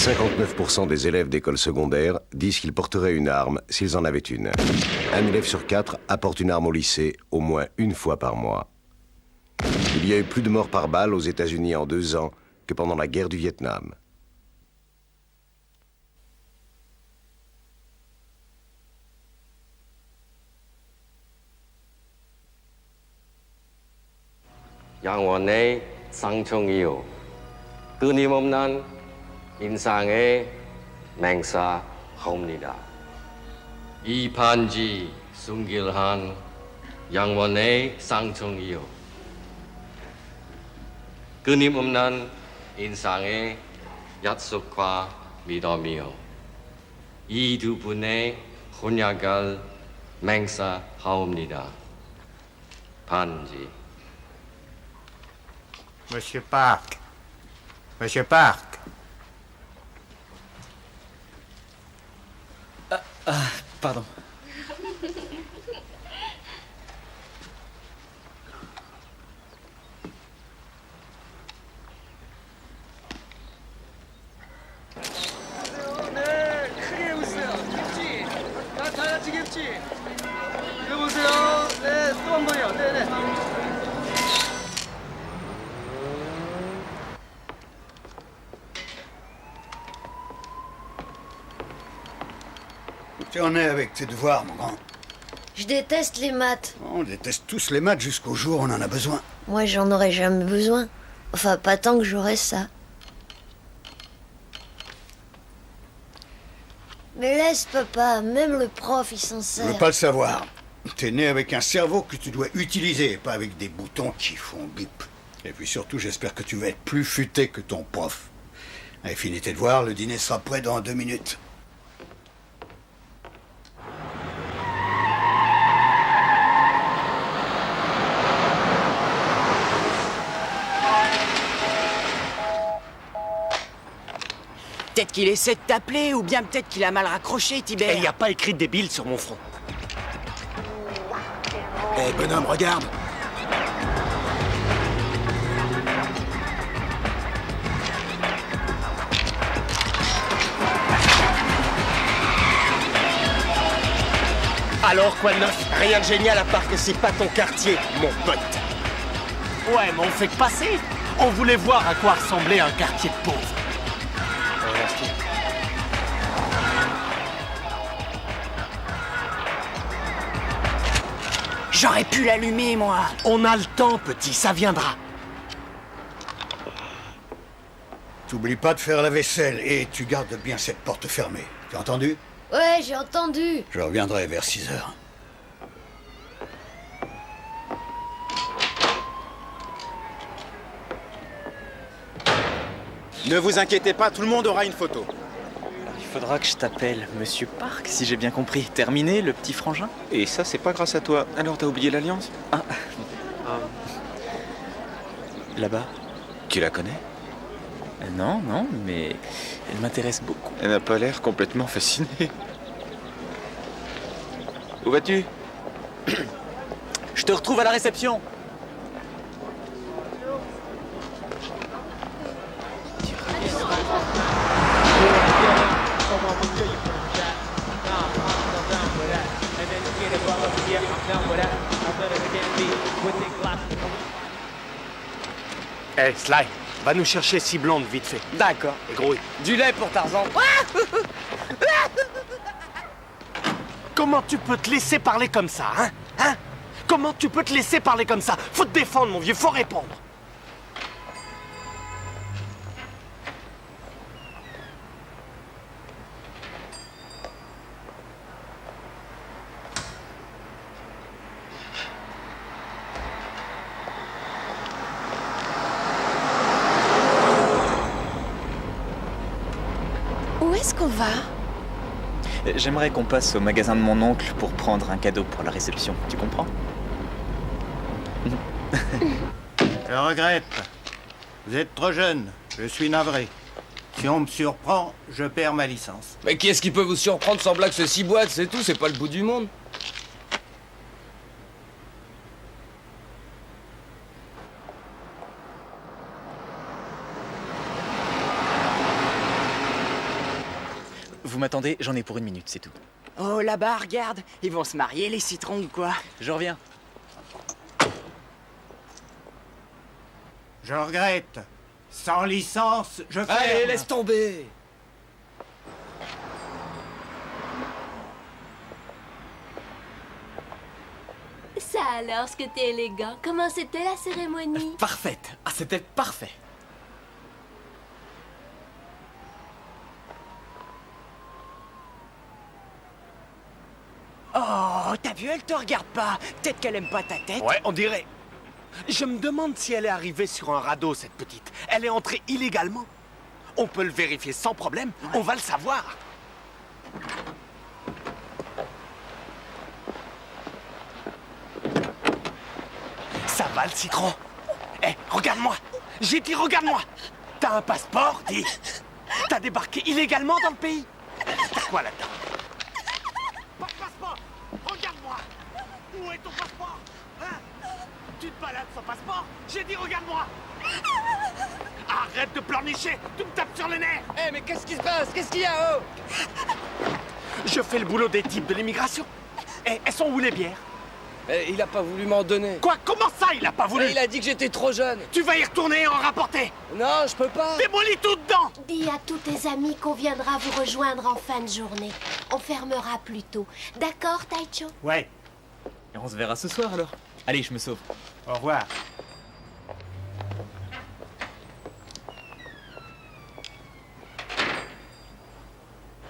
59% des élèves d'école secondaire disent qu'ils porteraient une arme s'ils en avaient une. Un élève sur 4 apporte une arme au lycée au moins une fois par mois. Il y a eu plus de morts par balle aux États-Unis en 2 ans que pendant la guerre du Vietnam. 영원의 상총이요 끊임없는 인상의 맹사하옵니다. 이 반지 순결한 영원의 상총이요 끊임없는 인상의 약속과 믿음이요 이 두 분의 혼약을 맹사하옵니다. 반지. Monsieur Park. Monsieur Park. Pardon. 네, 크게 웃으세요. 김치. 다 같이 김치. 여보세요. 네, 또 한 번요. 네네. Tu en es avec tes devoirs, mon grand. Je déteste les maths. On déteste tous les maths jusqu'au jour où on en a besoin. Moi, j'en aurais jamais besoin. Enfin, pas tant que j'aurais ça. Mais laisse, papa. Même le prof, il s'en Je sert. veux pas le savoir. T'es né avec un cerveau que tu dois utiliser, pas avec des boutons qui font bip. Et puis surtout, j'espère que tu vas être plus futé que ton prof. Allez, finis tes devoirs, le dîner sera prêt dans 2 minutes. Peut-être qu'il essaie de t'appeler, ou bien peut-être qu'il a mal raccroché, Tibère. Il n'y a pas écrit débile sur mon front. Eh, bonhomme, regarde. Alors, quoi de neuf? Rien de génial à part que c'est pas ton quartier, mon pote. Ouais, mais on fait que passer. On voulait voir à quoi ressemblait un quartier de pauvres. J'aurais pu l'allumer, moi. On a le temps, petit, ça viendra. T'oublies pas de faire la vaisselle et tu gardes bien cette porte fermée. Tu as entendu? Ouais, j'ai entendu. Je reviendrai vers 6 heures. Ne vous inquiétez pas, tout le monde aura une photo. Il faudra que je t'appelle Monsieur Park, si j'ai bien compris. Terminé, le petit frangin? Et ça, c'est pas grâce à toi. Alors, t'as oublié l'alliance? Ah. Là-bas? Tu la connais? Non, non, mais elle m'intéresse beaucoup. Elle n'a pas l'air complètement fascinée. Où vas-tu? Je te retrouve à la réception. Eh, Sly, va nous chercher 6 blondes vite fait. D'accord. Et grouille. Du lait pour Tarzan. Comment tu peux te laisser parler comme ça, hein? Hein? Comment tu peux te laisser parler comme ça? Faut te défendre, mon vieux, faut répondre. Où est-ce qu'on va? J'aimerais qu'on passe au magasin de mon oncle pour prendre un cadeau pour la réception. Tu comprends? Je regrette. Vous êtes trop jeune. Je suis navré. Si on me surprend, je perds ma licence. Mais qui est-ce qui peut vous surprendre sans blague? C'est 6 boîtes, c'est tout, c'est pas le bout du monde. vous m'attendez, j'en ai pour 1 minute, c'est tout. Oh, là-bas, regarde. Ils vont se marier, les citrons ou quoi? Je reviens. Je regrette. Sans licence, je ferme. Allez, laisse tomber. Ça alors, ce que t'es élégant. Comment c'était la cérémonie? Parfaite. Ah, c'était parfait. Oh, t'as vu, elle te regarde pas. Peut-être qu'elle aime pas ta tête. Ouais, on dirait. Je me demande si elle est arrivée sur un radeau, cette petite. Elle est entrée illégalement. On peut le vérifier sans problème. On va le savoir. Ça va, le citron? Eh, regarde-moi. J'ai dit regarde-moi. T'as un passeport, dis. T'as débarqué illégalement dans le pays. T'as quoi là-dedans? Pas de passeport. Regarde-moi. Où est ton passeport? Hein? Tu te balades sans passeport? J'ai dit regarde-moi. Arrête de pleurnicher. Tu me tapes sur les nerfs. Eh, mais qu'est-ce qui se passe? Qu'est-ce qu'il y a, oh? Je fais le boulot des types de l'immigration. Eh, elles sont où les bières? Eh, il a pas voulu m'en donner. Quoi? Comment ça, il a pas voulu? Eh, il a dit que j'étais trop jeune. Tu vas y retourner et en rapporter. Non, je peux pas. Démolis tout dedans. Dis à tous tes amis qu'on viendra vous rejoindre en fin de journée. On fermera plus tôt. D'accord, Taicho? Ouais. Et on se verra ce soir alors. Allez, je me sauve. Au revoir.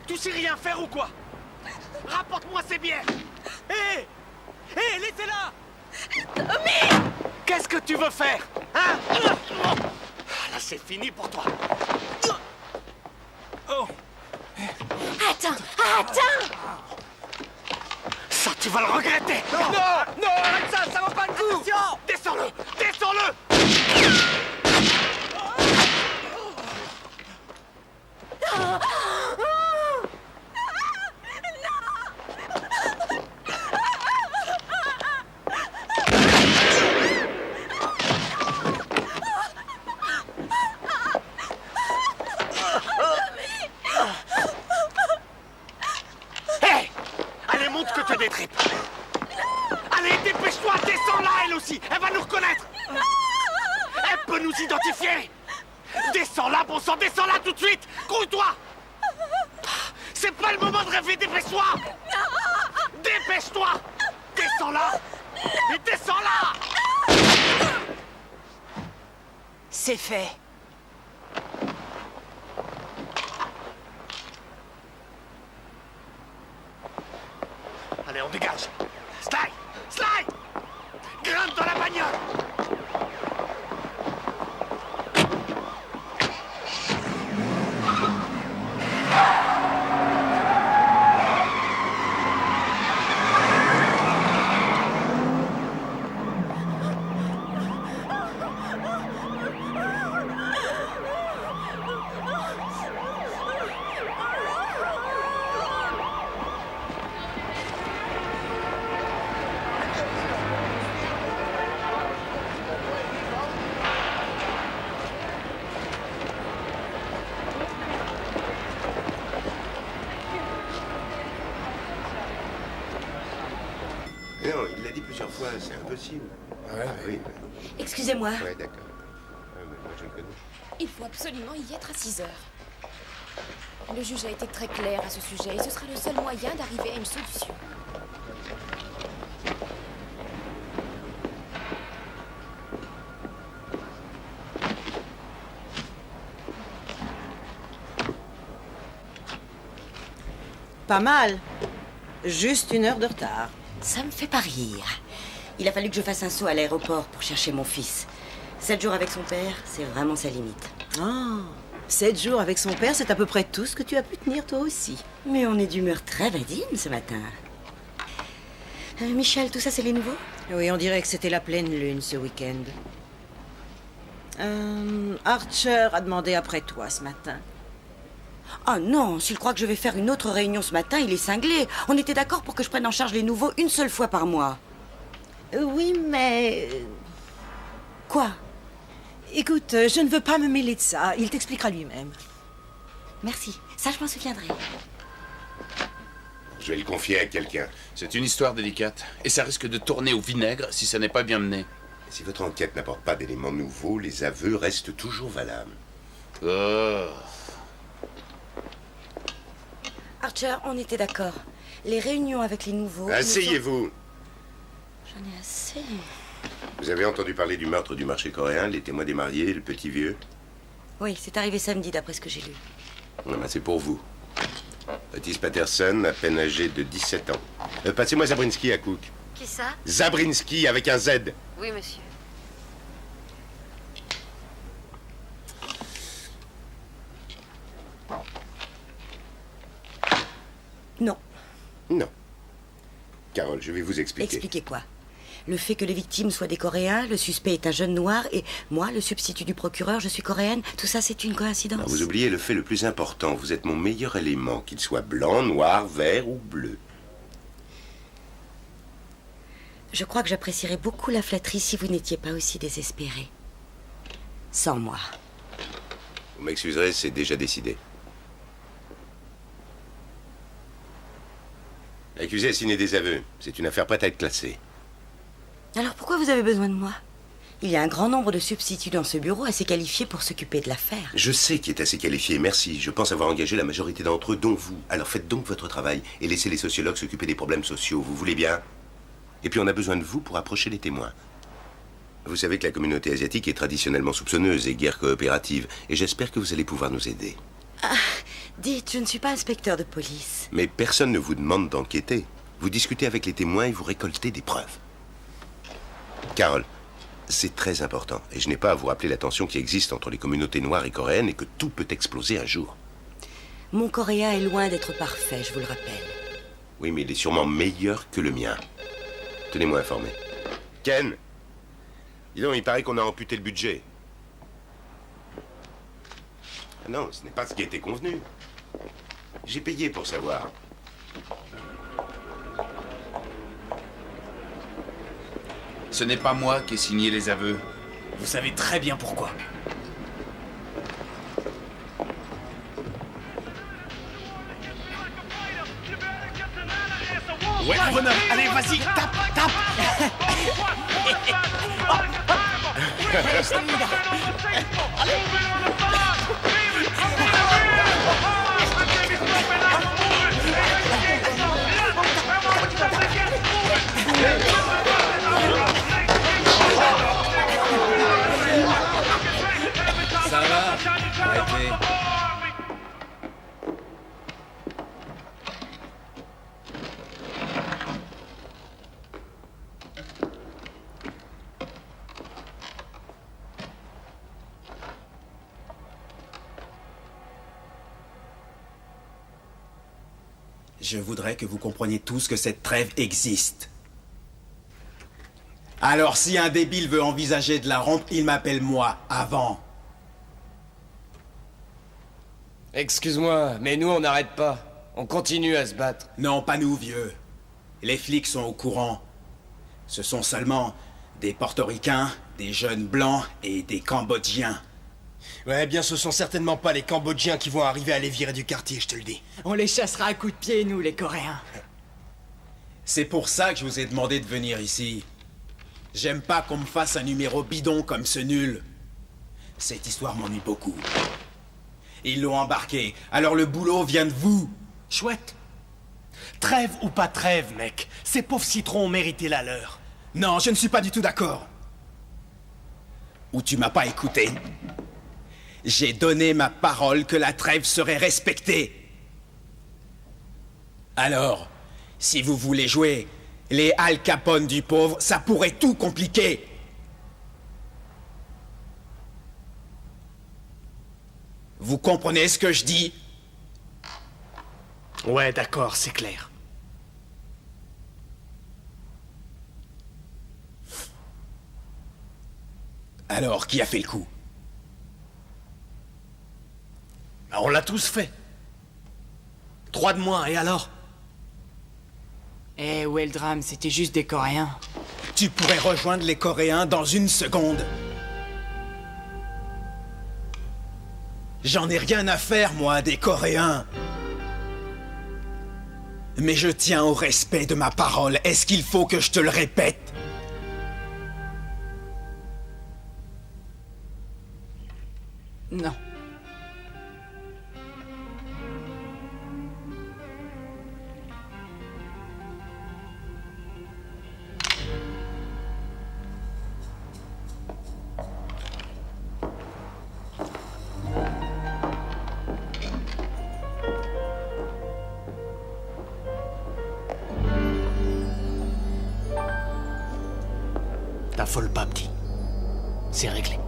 Tu sais rien faire ou quoi? Rapporte-moi ces bières. Hé! Hé, laissez-la! Tommy! Qu'est-ce que tu veux faire? Hein? Ah, là, c'est fini pour toi. Oh! Attends! Attends! Ça, tu vas le regretter! Non, non, arrête ça, ça vaut pas le coup! Attention! Descends-le! Descends-le! Hé! Allez, montre que tu as des tripes! Allez, dépêche-toi! Descends-la, elle aussi! Elle va nous reconnaître! Elle peut nous identifier! Descends-la, bon sang! Descends-la tout de suite! Grouille-toi! C'est pas le moment de rêver! Dépêche-toi! Dépêche-toi! Descends-la! Mais descends-la! C'est fait. Allez, on dégage! Slide! Slide! Grimpe dans la bagnole! Non, il l'a dit plusieurs fois, c'est impossible. Ouais, ah, oui. Excusez-moi. Ouais, d'accord. Ah, mais moi, je le connais. Il faut absolument y être à 6 heures. Le juge a été très clair à ce sujet et ce sera le seul moyen d'arriver à une solution. Pas mal. Juste 1 heure de retard. Ça me fait pas rire. Il a fallu que je fasse un saut à l'aéroport pour chercher mon fils. 7 jours avec son père, c'est vraiment sa limite. Ah, 7 jours avec son père, c'est à peu près tout ce que tu as pu tenir toi aussi. Mais on est d'humeur très badine ce matin. Michel, tout ça, c'est les nouveaux? Oui, on dirait que c'était la pleine lune ce week-end. Archer a demandé après toi ce matin. Oh non, s'il croit que je vais faire une autre réunion ce matin, il est cinglé. On était d'accord pour que je prenne en charge les nouveaux une seule fois par mois. Oui, mais... Quoi? Écoute, je ne veux pas me mêler de ça. Il t'expliquera lui-même. Merci. Ça, je m'en souviendrai. Je vais le confier à quelqu'un. C'est une histoire délicate, et ça risque de tourner au vinaigre si ça n'est pas bien mené. Si votre enquête n'apporte pas d'éléments nouveaux, les aveux restent toujours valables. Oh. Archer, on était d'accord. Les réunions avec les nouveaux... Asseyez-vous. J'en ai assez. Vous avez entendu parler du meurtre du marché coréen, les témoins des mariés, le petit vieux? Oui, c'est arrivé samedi, d'après ce que j'ai lu. C'est pour vous. Otis Patterson, à peine âgé de 17 ans. Passez-moi Zabrinski à Cook. Qui ça? Zabrinski, avec un Z. Oui, monsieur. Non. Non. Carole, je vais vous expliquer. Expliquez quoi? Le fait que les victimes soient des Coréens, le suspect est un jeune noir, et moi, le substitut du procureur, je suis coréenne, tout ça c'est une coïncidence. Vous oubliez le fait le plus important. Vous êtes mon meilleur élément, qu'il soit blanc, noir, vert ou bleu. Je crois que j'apprécierais beaucoup la flatterie si vous n'étiez pas aussi désespéré. Sans moi. Vous m'excuserez, c'est déjà décidé. L'accusé a signé des aveux. C'est une affaire prête à être classée. Alors pourquoi vous avez besoin de moi? Il y a un grand nombre de substituts dans ce bureau assez qualifiés pour s'occuper de l'affaire. Je sais qui est assez qualifié, merci. Je pense avoir engagé la majorité d'entre eux, dont vous. Alors faites donc votre travail et laissez les sociologues s'occuper des problèmes sociaux, vous voulez bien? Et puis on a besoin de vous pour approcher les témoins. Vous savez que la communauté asiatique est traditionnellement soupçonneuse et guère coopérative, et j'espère que vous allez pouvoir nous aider. Ah, dites, je ne suis pas inspecteur de police. Mais personne ne vous demande d'enquêter. Vous discutez avec les témoins et vous récoltez des preuves. Carole, c'est très important, et je n'ai pas à vous rappeler la tension qui existe entre les communautés noires et coréennes et que tout peut exploser un jour. Mon coréen est loin d'être parfait, je vous le rappelle. Oui, mais il est sûrement meilleur que le mien. Tenez-moi informé. Ken, dis donc, il paraît qu'on a amputé le budget. Ah non, ce n'est pas ce qui a été convenu. J'ai payé pour savoir. Ce n'est pas moi qui ai signé les aveux. Vous savez très bien pourquoi. Ouais, bonhomme, allez, vas-y, tape, tape. Ça va? Arrêtez. Je voudrais que vous compreniez tous que cette trêve existe. Alors, si un débile veut envisager de la rompre, il m'appelle moi, avant. Excuse-moi, mais nous on n'arrête pas. On continue à se battre. Non, pas nous, vieux. Les flics sont au courant. Ce sont seulement des Portoricains, des jeunes blancs et des Cambodgiens. Ouais, bien, ce sont certainement pas les Cambodgiens qui vont arriver à les virer du quartier, je te le dis. On les chassera à coups de pied, nous, les Coréens. C'est pour ça que je vous ai demandé de venir ici. J'aime pas qu'on me fasse un numéro bidon comme ce nul. Cette histoire m'ennuie beaucoup. Ils l'ont embarqué, alors le boulot vient de vous. Chouette. Trêve ou pas trêve, mec, ces pauvres citrons ont mérité la leur. Non, je ne suis pas du tout d'accord. Ou tu m'as pas écouté. J'ai donné ma parole que la trêve serait respectée. Alors, si vous voulez jouer les Al Capone du pauvre, ça pourrait tout compliquer. Vous comprenez ce que je dis? Ouais, d'accord, c'est clair. Alors, qui a fait le coup? Bah, on l'a tous fait. 3 de moins, et alors? Eh, où est le drame? C'était juste des Coréens. Tu pourrais rejoindre les Coréens dans une seconde. J'en ai rien à faire, moi, des Coréens. Mais je tiens au respect de ma parole. Est-ce qu'il faut que je te le répète? Non. T'affole pas, petit. C'est réglé.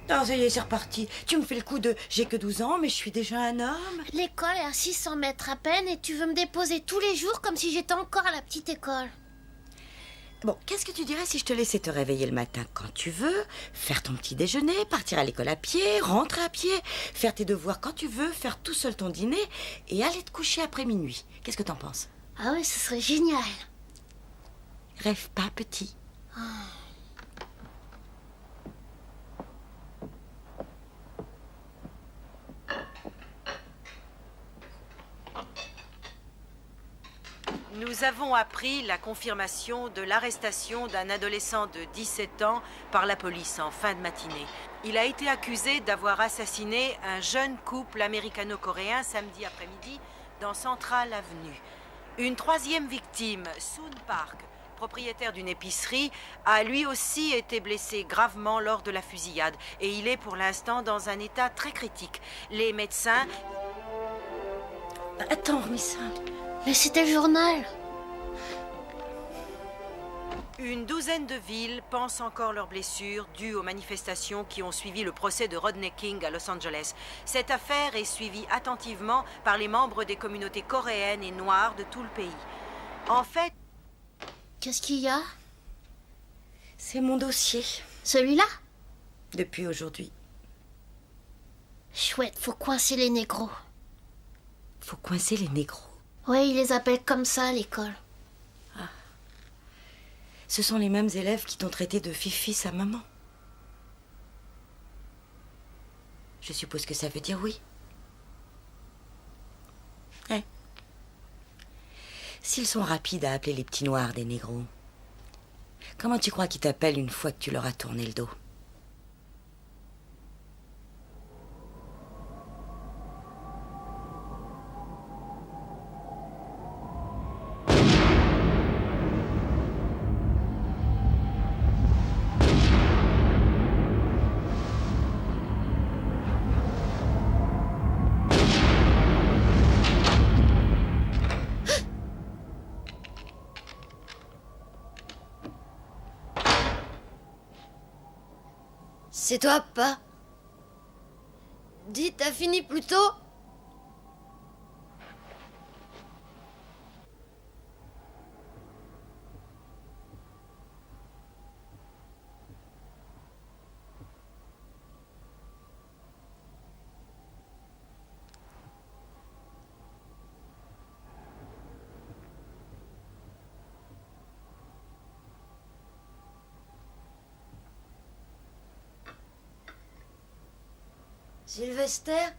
Oh, ça y est, c'est reparti. Tu me fais le coup de « j'ai que 12 ans, mais je suis déjà un homme ». L'école est à 600 mètres à peine et tu veux me déposer tous les jours comme si j'étais encore à la petite école. Bon, qu'est-ce que tu dirais si je te laissais te réveiller le matin quand tu veux, faire ton petit déjeuner, partir à l'école à pied, rentrer à pied, faire tes devoirs quand tu veux, faire tout seul ton dîner et aller te coucher après minuit. Qu'est-ce que t'en penses? Ah oui, ce serait génial. Rêve pas, petit. Oh. Nous avons appris la confirmation de l'arrestation d'un adolescent de 17 ans par la police en fin de matinée. Il a été accusé d'avoir assassiné un jeune couple américano-coréen samedi après-midi dans Central Avenue. Une troisième victime, Soon Park, propriétaire d'une épicerie, a lui aussi été blessé gravement lors de la fusillade et il est pour l'instant dans un état très critique. Les médecins... Attends, remets ça. Mais c'était le journal. Une douzaine de villes pensent encore leurs blessures dues aux manifestations qui ont suivi le procès de Rodney King à Los Angeles. Cette affaire est suivie attentivement par les membres des communautés coréennes et noires de tout le pays. En fait... Qu'est-ce qu'il y a? C'est mon dossier. Celui-là? Depuis aujourd'hui. Chouette, faut coincer les négros. Faut coincer les négros. Oui, ils les appellent comme ça à l'école. Ah. Ce sont les mêmes élèves qui t'ont traité de fifi sa maman. Je suppose que ça veut dire oui. Ouais. S'ils sont rapides à appeler les petits noirs des négros, comment tu crois qu'ils t'appellent une fois que tu leur as tourné le dos? C'est toi, papa? Dis, t'as fini plus tôt? Sylvester?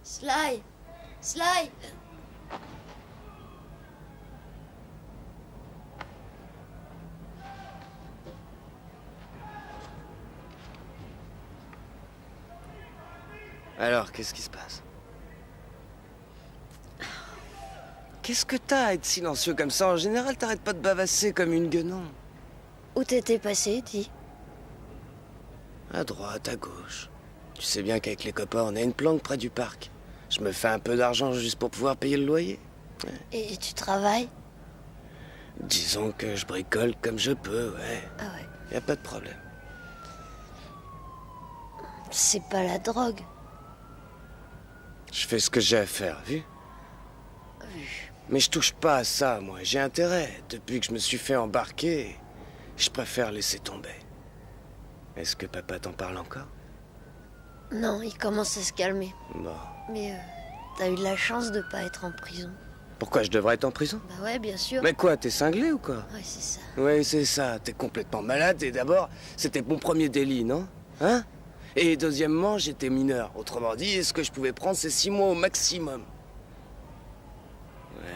Sly! Sly! Alors, qu'est-ce qui se passe? Qu'est-ce que t'as à être silencieux comme ça? En général, t'arrêtes pas de bavasser comme une guenon. Où t'étais passé, dis? À droite, à gauche. Tu sais bien qu'avec les copains, on a une planque près du parc. Je me fais un peu d'argent juste pour pouvoir payer le loyer. Ouais. Et tu travailles? Disons que je bricole comme je peux, ouais. Ah ouais. Y a pas de problème. C'est pas la drogue. Je fais ce que j'ai à faire, vu? Mais je touche pas à ça, moi. J'ai intérêt. Depuis que je me suis fait embarquer, je préfère laisser tomber. Est-ce que papa t'en parle encore? Non, il commence à se calmer. Bon. Mais t'as eu de la chance de pas être en prison. Pourquoi je devrais être en prison? Bah ouais, bien sûr. Mais quoi, t'es cinglé ou quoi? Ouais, c'est ça. Oui, c'est ça, t'es complètement malade et d'abord, c'était mon premier délit, non? Hein? Et deuxièmement, j'étais mineur. Autrement dit, ce que je pouvais prendre, c'est 6 mois au maximum.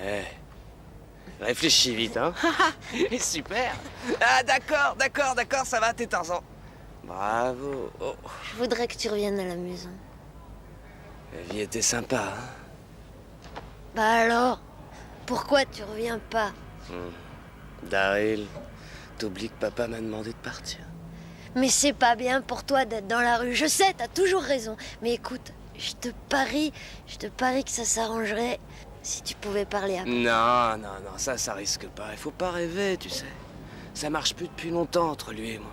Ouais. Réfléchis vite, hein? Super! Ah, d'accord, ça va, t'es Tarzan. Bravo. Oh. Je voudrais que tu reviennes à la maison. La vie était sympa, hein? Bah alors? Pourquoi tu reviens pas? Daryl, t'oublies que papa m'a demandé de partir. Mais c'est pas bien pour toi d'être dans la rue. Je sais, t'as toujours raison. Mais écoute, je te parie que ça s'arrangerait si tu pouvais parler à papa. Non, ça risque pas. Il faut pas rêver, tu sais. Ça marche plus depuis longtemps entre lui et moi.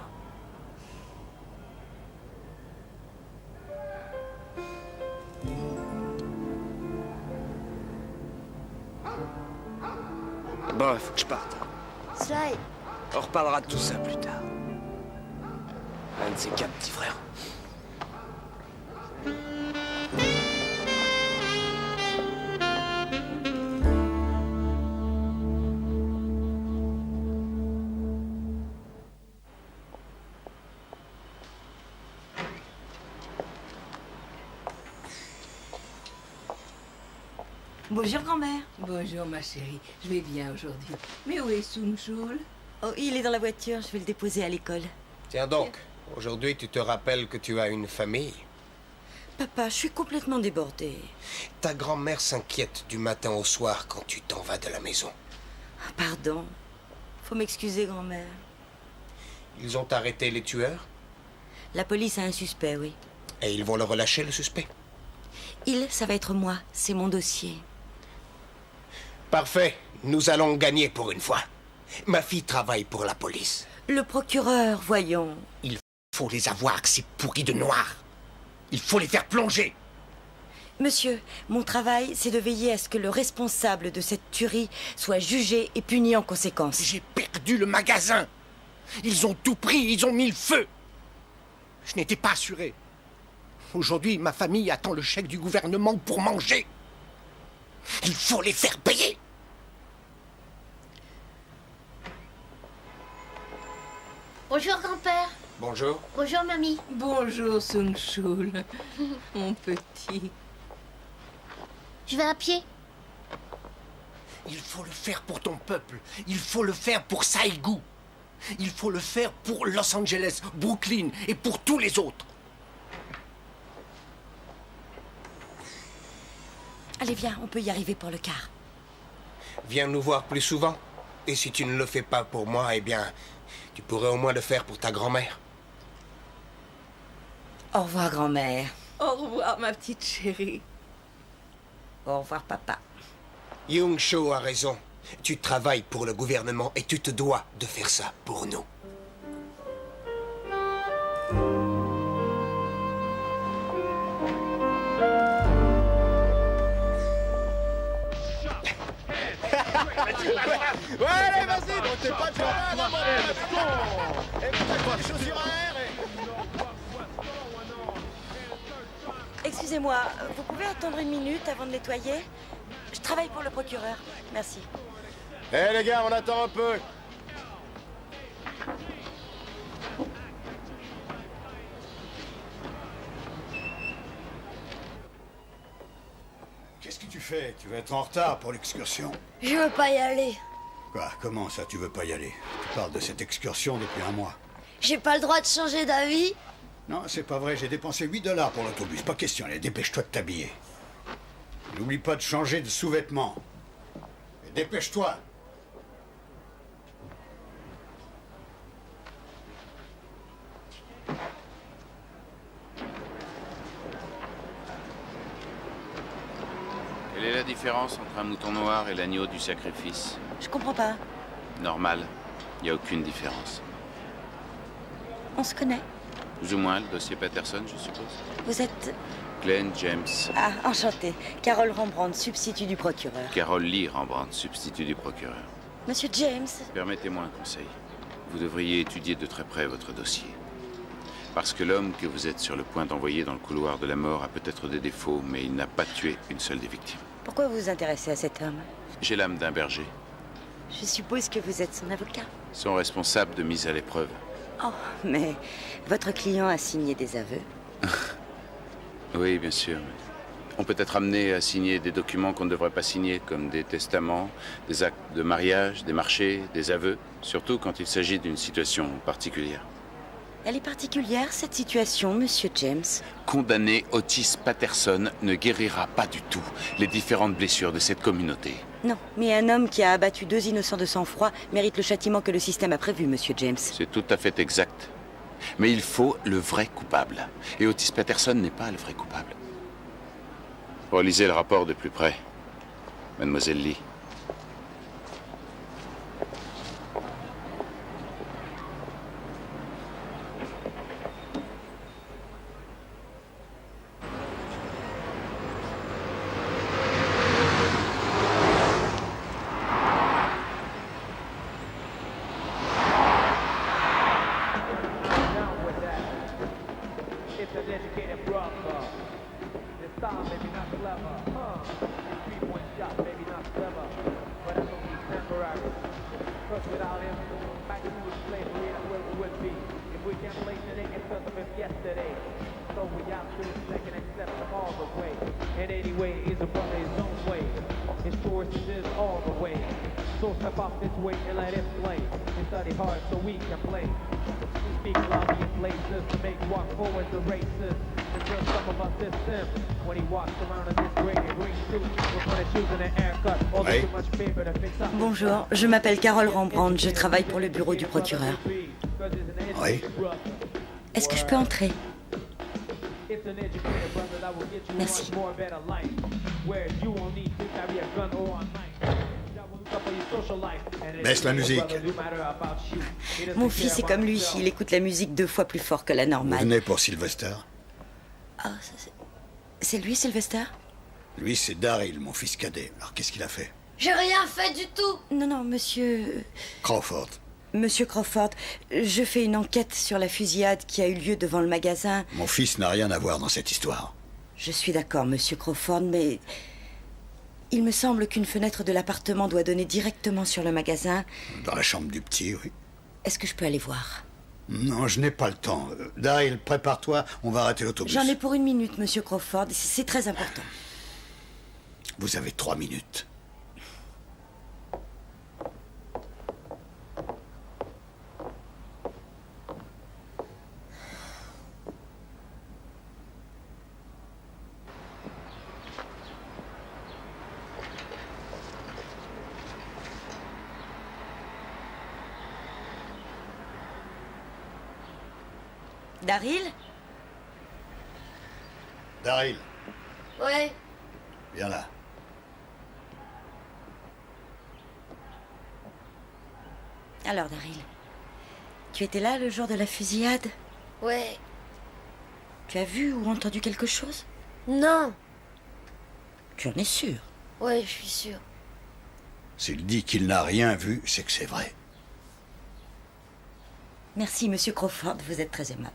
Bon, il faut que je parte. Sly. On reparlera de tout ça plus tard. Un de ces 4 petits frères. Bonjour, grand-mère. Bonjour, ma chérie. Je vais bien aujourd'hui. Mais où est Sung-Chul? Oh, il est dans la voiture. Je vais le déposer à l'école. Tiens donc, aujourd'hui tu te rappelles que tu as une famille. Papa, je suis complètement débordée. Ta grand-mère s'inquiète du matin au soir quand tu t'en vas de la maison. Ah, pardon. Faut m'excuser, grand-mère. Ils ont arrêté les tueurs? La police a un suspect, oui. Et ils vont le relâcher, le suspect? Ça va être moi. C'est mon dossier. Parfait. Nous allons gagner pour une fois. Ma fille travaille pour la police. Le procureur, voyons. Il faut les avoir, ces pourris de noirs. Il faut les faire plonger. Monsieur, mon travail, c'est de veiller à ce que le responsable de cette tuerie soit jugé et puni en conséquence. J'ai perdu le magasin. Ils ont tout pris, ils ont mis le feu. Je n'étais pas assuré. Aujourd'hui, ma famille attend le chèque du gouvernement pour manger. Il faut les faire payer. Bonjour, grand-père. Bonjour. Bonjour, mamie. Bonjour, Sung-Chul. Mon petit. Je vais à pied. Il faut le faire pour ton peuple. Il faut le faire pour Saïgou. Il faut le faire pour Los Angeles, Brooklyn et pour tous les autres. Allez, viens, on peut y arriver pour le quart. Viens nous voir plus souvent. Et si tu ne le fais pas pour moi, eh bien, tu pourrais au moins le faire pour ta grand-mère. Au revoir, grand-mère. Au revoir, ma petite chérie. Au revoir, papa. Young-Cho a raison. Tu travailles pour le gouvernement et tu te dois de faire ça pour nous. Ouais, allez, vas-y, t'es pas de cheval, là, mon et putain, les chaussures à air Excusez-moi, vous pouvez attendre une minute avant de nettoyer? Je travaille pour le procureur. Merci. Eh, les gars, on attend un peu. Qu'est-ce que tu fais? Tu vas être en retard pour l'excursion. Je veux pas y aller. Quoi? Comment ça, tu veux pas y aller? Tu parles de cette excursion depuis un mois. J'ai pas le droit de changer d'avis? Non, c'est pas vrai, j'ai dépensé $8 pour l'autobus. Pas question, allez, dépêche-toi de t'habiller. N'oublie pas de changer de sous-vêtements. Et dépêche-toi. Quelle est la différence entre un mouton noir et l'agneau du sacrifice? Je comprends pas. Normal. Il n'y a aucune différence. On se connaît. Plus ou moins, le dossier Patterson, je suppose. Vous êtes... Glenn James. Ah, enchantée. Carole Rembrandt, substitut du procureur. Carole Lee Rembrandt, substitut du procureur. Monsieur James... Permettez-moi un conseil. Vous devriez étudier de très près votre dossier. Parce que l'homme que vous êtes sur le point d'envoyer dans le couloir de la mort a peut-être des défauts, mais il n'a pas tué une seule des victimes. Pourquoi vous vous intéressez à cet homme? J'ai l'âme d'un berger. Je suppose que vous êtes son avocat. Son responsable de mise à l'épreuve. Oh, mais votre client a signé des aveux. Oui, bien sûr. On peut être amené à signer des documents qu'on ne devrait pas signer, comme des testaments, des actes de mariage, des marchés, des aveux, surtout quand il s'agit d'une situation particulière. Elle est particulière, cette situation, monsieur James. Condamner Otis Patterson ne guérira pas du tout les différentes blessures de cette communauté. Non, mais un homme qui a abattu 2 innocents de sang-froid mérite le châtiment que le système a prévu, monsieur James. C'est tout à fait exact. Mais il faut le vrai coupable. Et Otis Patterson n'est pas le vrai coupable. Relisez le rapport de plus près, mademoiselle Lee. Bonjour, je m'appelle Carole Rembrandt, je travaille pour le bureau du procureur. Oui. Est-ce que je peux entrer? Merci. Baisse la musique. Mon fils est comme lui, il écoute la musique 2 fois plus fort que la Vous normale. venez pour Sylvester? Ah, c'est lui, Sylvester? Lui, c'est Daryl, mon fils cadet. Alors, qu'est-ce qu'il a fait? J'ai rien fait du tout. Non, non, monsieur... Crawford. Monsieur Crawford, je fais une enquête sur la fusillade qui a eu lieu devant le magasin. Mon fils n'a rien à voir dans cette histoire. Je suis d'accord, monsieur Crawford, mais... il me semble qu'une fenêtre de l'appartement doit donner directement sur le magasin. Dans la chambre du petit, oui. Est-ce que je peux aller voir? Non, je n'ai pas le temps. Daryl, prépare-toi, on va arrêter l'autobus. J'en ai pour 1 minute, monsieur Crawford. C'est très important. Vous avez 3 minutes. Daryl? Daryl, Ouais. viens là. Alors, Daryl, tu étais là le jour de la fusillade? Ouais. Tu as vu ou entendu quelque chose? Non. Tu en es sûr? Ouais, je suis sûre. S'il dit qu'il n'a rien vu, c'est que c'est vrai. Merci, monsieur Crawford, vous êtes très aimable.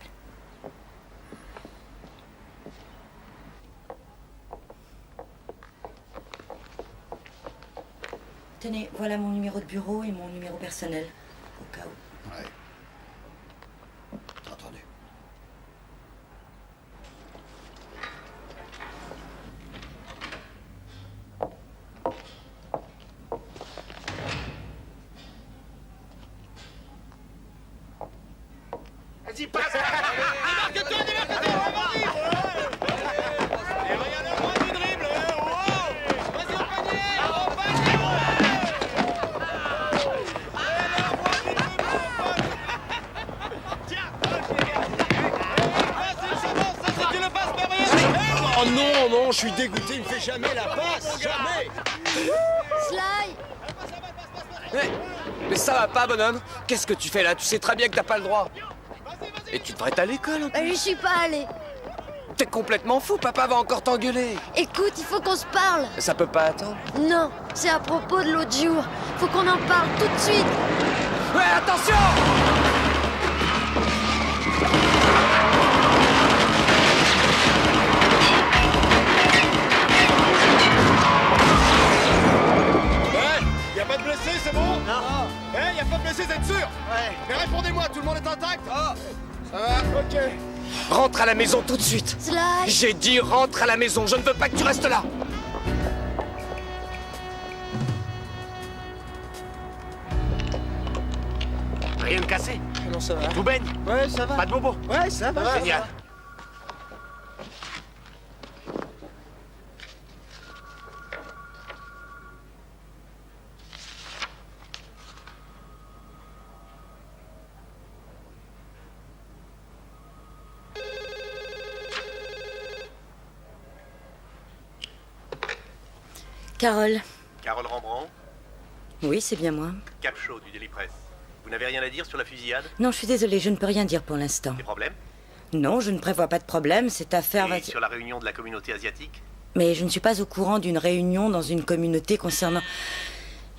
Tenez, voilà mon numéro de bureau et mon numéro personnel, au cas où. Ouais. Entendu. Vas-y, passe! Démarque-toi, démarque-toi! Et regarde le droit du dribble! Vas-y au panier! Oh non, non, je suis dégoûté, il me fait jamais la passe, jamais. Sly! Mais ça va pas, bonhomme? Qu'est-ce que tu fais là? Tu sais très bien que t'as pas le droit. Et tu devrais être à l'école en plus. J'y suis pas allée. T'es complètement fou, papa va encore t'engueuler. Écoute, il faut qu'on se parle. Ça peut pas attendre. Non, c'est à propos de l'autre jour. Faut qu'on en parle tout de suite. Ouais, attention! Rentre à la maison tout de suite. Sly. J'ai dit rentre à la maison, je ne veux pas que tu restes là. Rien de cassé? Non, ça va. Tout baigne? Ouais, ça va. Pas de bobo? Ouais, ça va. Génial. Carole. Carole Rembrandt, Oui, c'est bien moi. Cap Chaud du Daily Press. Vous n'avez rien à dire sur la fusillade? Non, je suis désolée, je ne peux rien dire pour l'instant. Des problèmes? Non, je ne prévois pas de problème, cette affaire va... Et sur la réunion de la communauté asiatique? Mais je ne suis pas au courant d'une réunion dans une communauté concernant...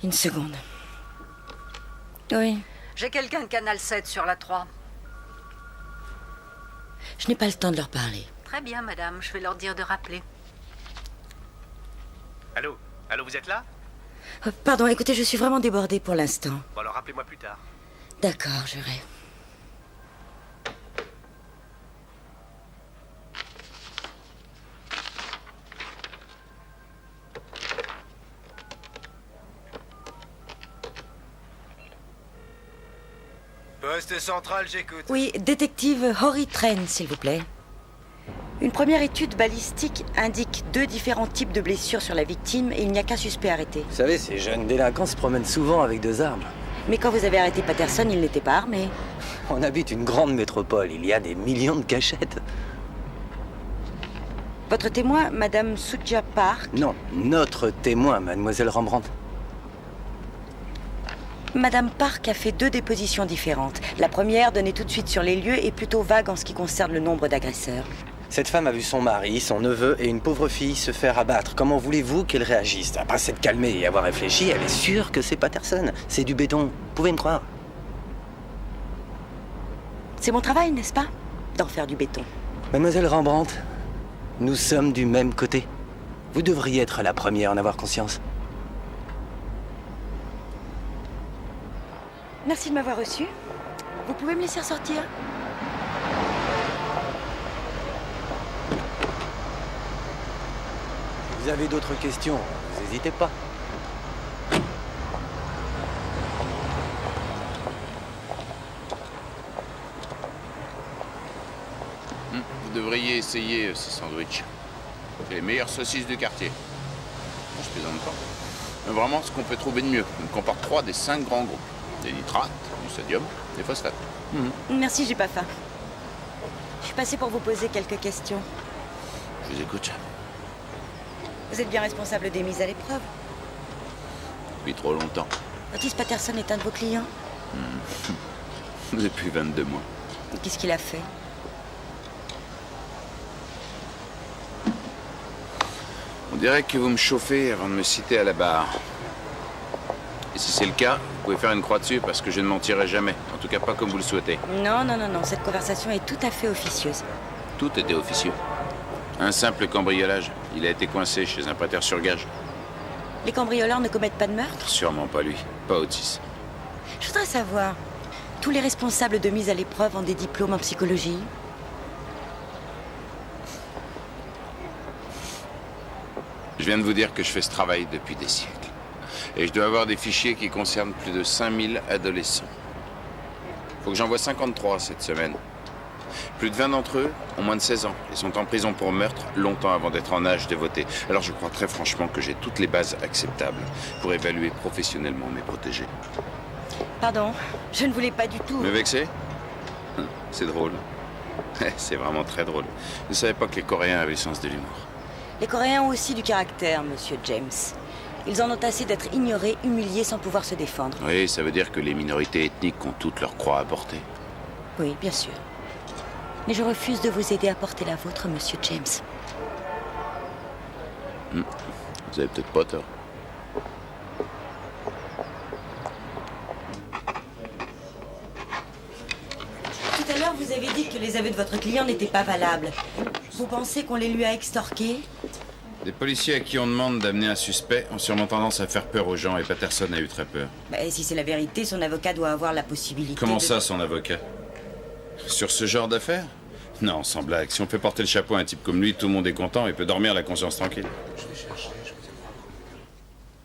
Une seconde. Oui. J'ai quelqu'un de Canal 7 sur la 3. Je n'ai pas le temps de leur parler. Très bien, madame. Je vais leur dire de rappeler. Allô? Allô, vous êtes là? Pardon, écoutez, je suis vraiment débordée pour l'instant. Bon, alors rappelez-moi plus tard. D'accord, j'irai. Poste central, j'écoute. Oui, détective Horry Train, s'il vous plaît. Une première étude balistique indique 2 différents types de blessures sur la victime et il n'y a qu'un suspect arrêté. Vous savez, ces jeunes délinquants se promènent souvent avec 2 armes. Mais quand vous avez arrêté Patterson, il n'était pas armé. On habite une grande métropole, il y a des millions de cachettes. Votre témoin, Madame Suja Park... Non, notre témoin, Mademoiselle Rembrandt. Madame Park a fait 2 dépositions différentes. La première, donnée tout de suite sur les lieux, est plutôt vague en ce qui concerne le nombre d'agresseurs. Cette femme a vu son mari, son neveu et une pauvre fille se faire abattre. Comment voulez-vous qu'elle réagisse? Après s'être calmée et avoir réfléchi, elle est sûre que c'est Patterson. C'est du béton, vous pouvez me croire. C'est mon travail, n'est-ce pas? D'en faire du béton. Mademoiselle Rembrandt, nous sommes du même côté. Vous devriez être la première à en avoir conscience. Merci de m'avoir reçu. Vous pouvez me laisser ressortir? Si vous avez d'autres questions, vous n'hésitez pas. Vous devriez essayer ces sandwichs. C'est les meilleures saucisses du quartier. Non, je plaisante pas. Mais vraiment, ce qu'on peut trouver de mieux. Il comporte 3 des 5 grands groupes. Des nitrates, du sodium, des phosphates. Merci, j'ai pas faim. Je suis passée pour vous poser quelques questions. Je vous écoute. Vous êtes bien responsable des mises à l'épreuve? Depuis trop longtemps. Otis Patterson est un de vos clients? Depuis 22 mois. Qu'est-ce qu'il a fait? On dirait que vous me chauffez avant de me citer à la barre. Et si c'est le cas, vous pouvez faire une croix dessus parce que je ne mentirai jamais. En tout cas, pas comme vous le souhaitez. Non, non, non, non. Cette conversation est tout à fait officieuse. Tout était officieux. Un simple cambriolage. Il a été coincé chez un prêteur sur gage. Les cambrioleurs ne commettent pas de meurtre? Sûrement pas lui. Pas Otis. Je voudrais savoir, tous les responsables de mise à l'épreuve ont des diplômes en psychologie? Je viens de vous dire que je fais ce travail depuis des siècles. Et je dois avoir des fichiers qui concernent plus de 5000 adolescents. Faut que j'en voie 53 cette semaine. Plus de 20 d'entre eux ont moins de 16 ans et sont en prison pour meurtre longtemps avant d'être en âge de voter. Alors je crois très franchement que j'ai toutes les bases acceptables pour évaluer professionnellement mes protégés. Pardon, je ne voulais pas du tout... Me vexer? C'est drôle. C'est vraiment très drôle. Je ne savais pas que les Coréens avaient le sens de l'humour. Les Coréens ont aussi du caractère, monsieur James. Ils en ont assez d'être ignorés, humiliés sans pouvoir se défendre. Oui, ça veut dire que les minorités ethniques ont toutes leurs croix à porter. Oui, bien sûr. Mais je refuse de vous aider à porter la vôtre, monsieur James. Vous avez peut-être pas tort. Tout à l'heure, vous avez dit que les aveux de votre client n'étaient pas valables. Vous pensez qu'on les lui a extorqués? Des policiers à qui on demande d'amener un suspect ont sûrement tendance à faire peur aux gens et Patterson a eu très peur. Si c'est la vérité, son avocat doit avoir la possibilité Comment de... ça, son avocat? Sur ce genre d'affaires? Non, sans blague. Si on fait porter le chapeau à un type comme lui, tout le monde est content et peut dormir la conscience tranquille.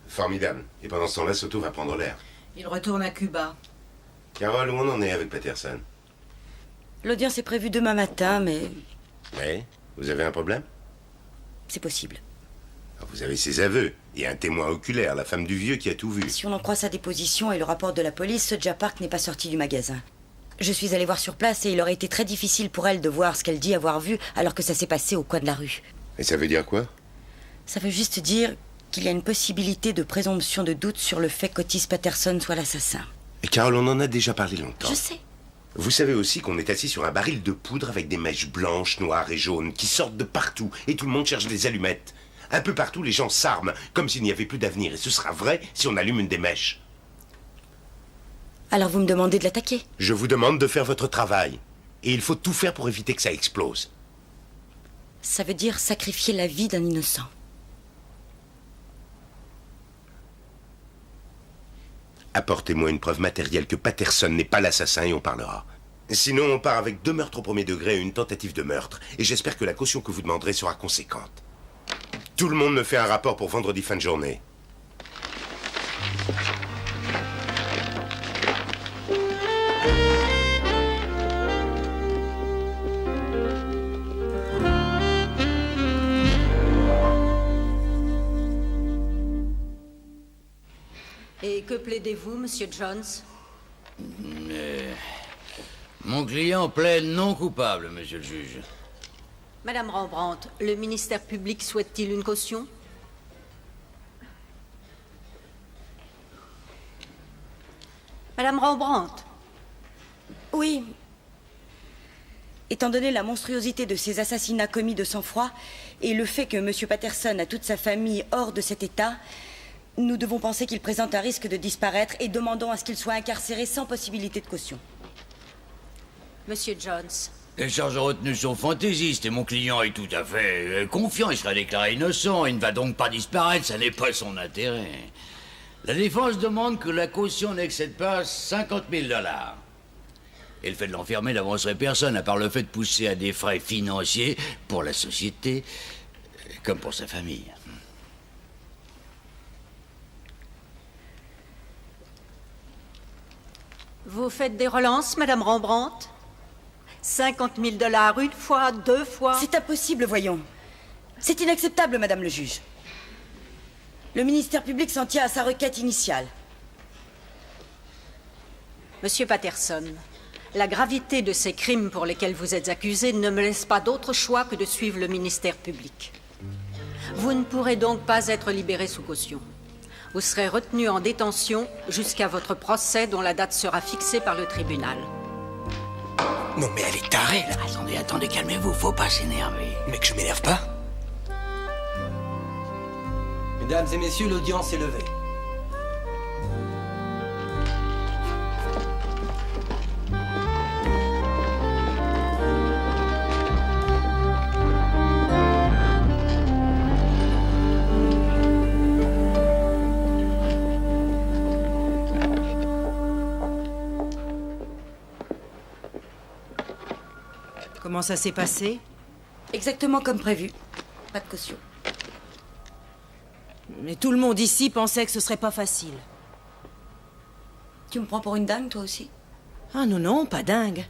Formidable. Et pendant ce temps-là, Soto va prendre l'air. Il retourne à Cuba. Carole, où on en est avec Patterson? L'audience est prévue demain matin, mais Oui. Vous avez un problème? c'est possible. Vous avez ses aveux. Et un témoin oculaire, la femme du vieux qui a tout vu. Si on en croit sa déposition et le rapport de la police, Soja Park n'est pas sorti du magasin. Je suis allée voir sur place et il aurait été très difficile pour elle de voir ce qu'elle dit avoir vu alors que ça s'est passé au coin de la rue. Et ça veut dire quoi? Ça veut juste dire qu'il y a une possibilité de présomption de doute sur le fait qu'Otis Patterson soit l'assassin. Et Carole, on en a déjà parlé longtemps. Je sais. Vous savez aussi qu'on est assis sur un baril de poudre avec des mèches blanches, noires et jaunes qui sortent de partout et tout le monde cherche des allumettes. Un peu partout, les gens s'arment comme s'il n'y avait plus d'avenir. Et ce sera vrai si on allume une des mèches. Alors vous me demandez de l'attaquer? Je vous demande de faire votre travail. Et il faut tout faire pour éviter que ça explose. Ça veut dire sacrifier la vie d'un innocent. Apportez-moi une preuve matérielle que Patterson n'est pas l'assassin et on parlera. Sinon, on part avec 2 meurtres au premier degré et une tentative de meurtre. Et j'espère que la caution que vous demanderez sera conséquente. Tout le monde me fait un rapport pour vendredi fin de journée. Et que plaidez-vous, monsieur Jones? Mon client plaide non coupable, monsieur le juge. Madame Rembrandt, le ministère public souhaite-t-il une caution? Madame Rembrandt. Oui. Étant donné la monstruosité de ces assassinats commis de sang-froid et le fait que M. Patterson a toute sa famille hors de cet état, nous devons penser qu'il présente un risque de disparaître et demandons à ce qu'il soit incarcéré sans possibilité de caution. Monsieur Jones. Les charges retenues sont fantaisistes et mon client est tout à fait confiant. Il sera déclaré innocent. Il ne va donc pas disparaître. Ça n'est pas son intérêt. La défense demande que la caution n'excède pas 50 000 $. Et le fait de l'enfermer n'avancerait personne, à part le fait de pousser à des frais financiers pour la société, comme pour sa famille. Vous faites des relances, Madame Rembrandt? 50 000 $, une fois, 2 fois? C'est impossible, voyons. C'est inacceptable, Madame le juge. Le ministère public s'en tient à sa requête initiale. Monsieur Patterson, la gravité de ces crimes pour lesquels vous êtes accusé ne me laisse pas d'autre choix que de suivre le ministère public. Vous ne pourrez donc pas être libéré sous caution. Vous serez retenu en détention jusqu'à votre procès dont la date sera fixée par le tribunal. Non mais elle est tarée, là. Attendez, calmez-vous, faut pas s'énerver. Mais que je m'énerve pas. Mesdames et messieurs, l'audience est levée. Comment ça s'est passé? Exactement comme prévu. Pas de caution. Mais tout le monde ici pensait que ce serait pas facile. Tu me prends pour une dingue, toi aussi? Ah non, non, pas dingue.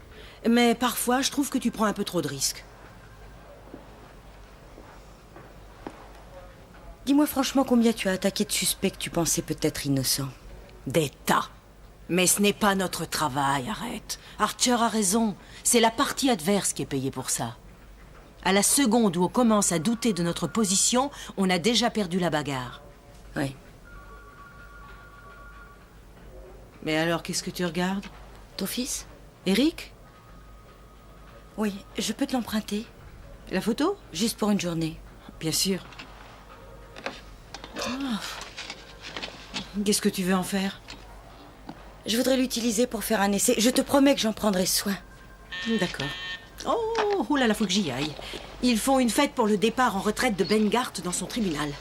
Mais parfois, je trouve que tu prends un peu trop de risques. Dis-moi franchement combien tu as attaqué de suspects que tu pensais peut-être innocents. Des tas. Mais ce n'est pas notre travail, arrête. Archer a raison. C'est la partie adverse qui est payée pour ça. À la seconde où on commence à douter de notre position, on a déjà perdu la bagarre. Oui. Mais alors, qu'est-ce que tu regardes? Ton fils? Eric? Oui, je peux te l'emprunter. La photo? Juste pour une journée. Bien sûr. Oh. Qu'est-ce que tu veux en faire? Je voudrais l'utiliser pour faire un essai. Je te promets que j'en prendrai soin. D'accord. Oh là là, faut que j'y aille. Ils font une fête pour le départ en retraite de Bengart dans son tribunal.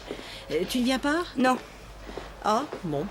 Tu ne viens pas? Non. Ah, bon.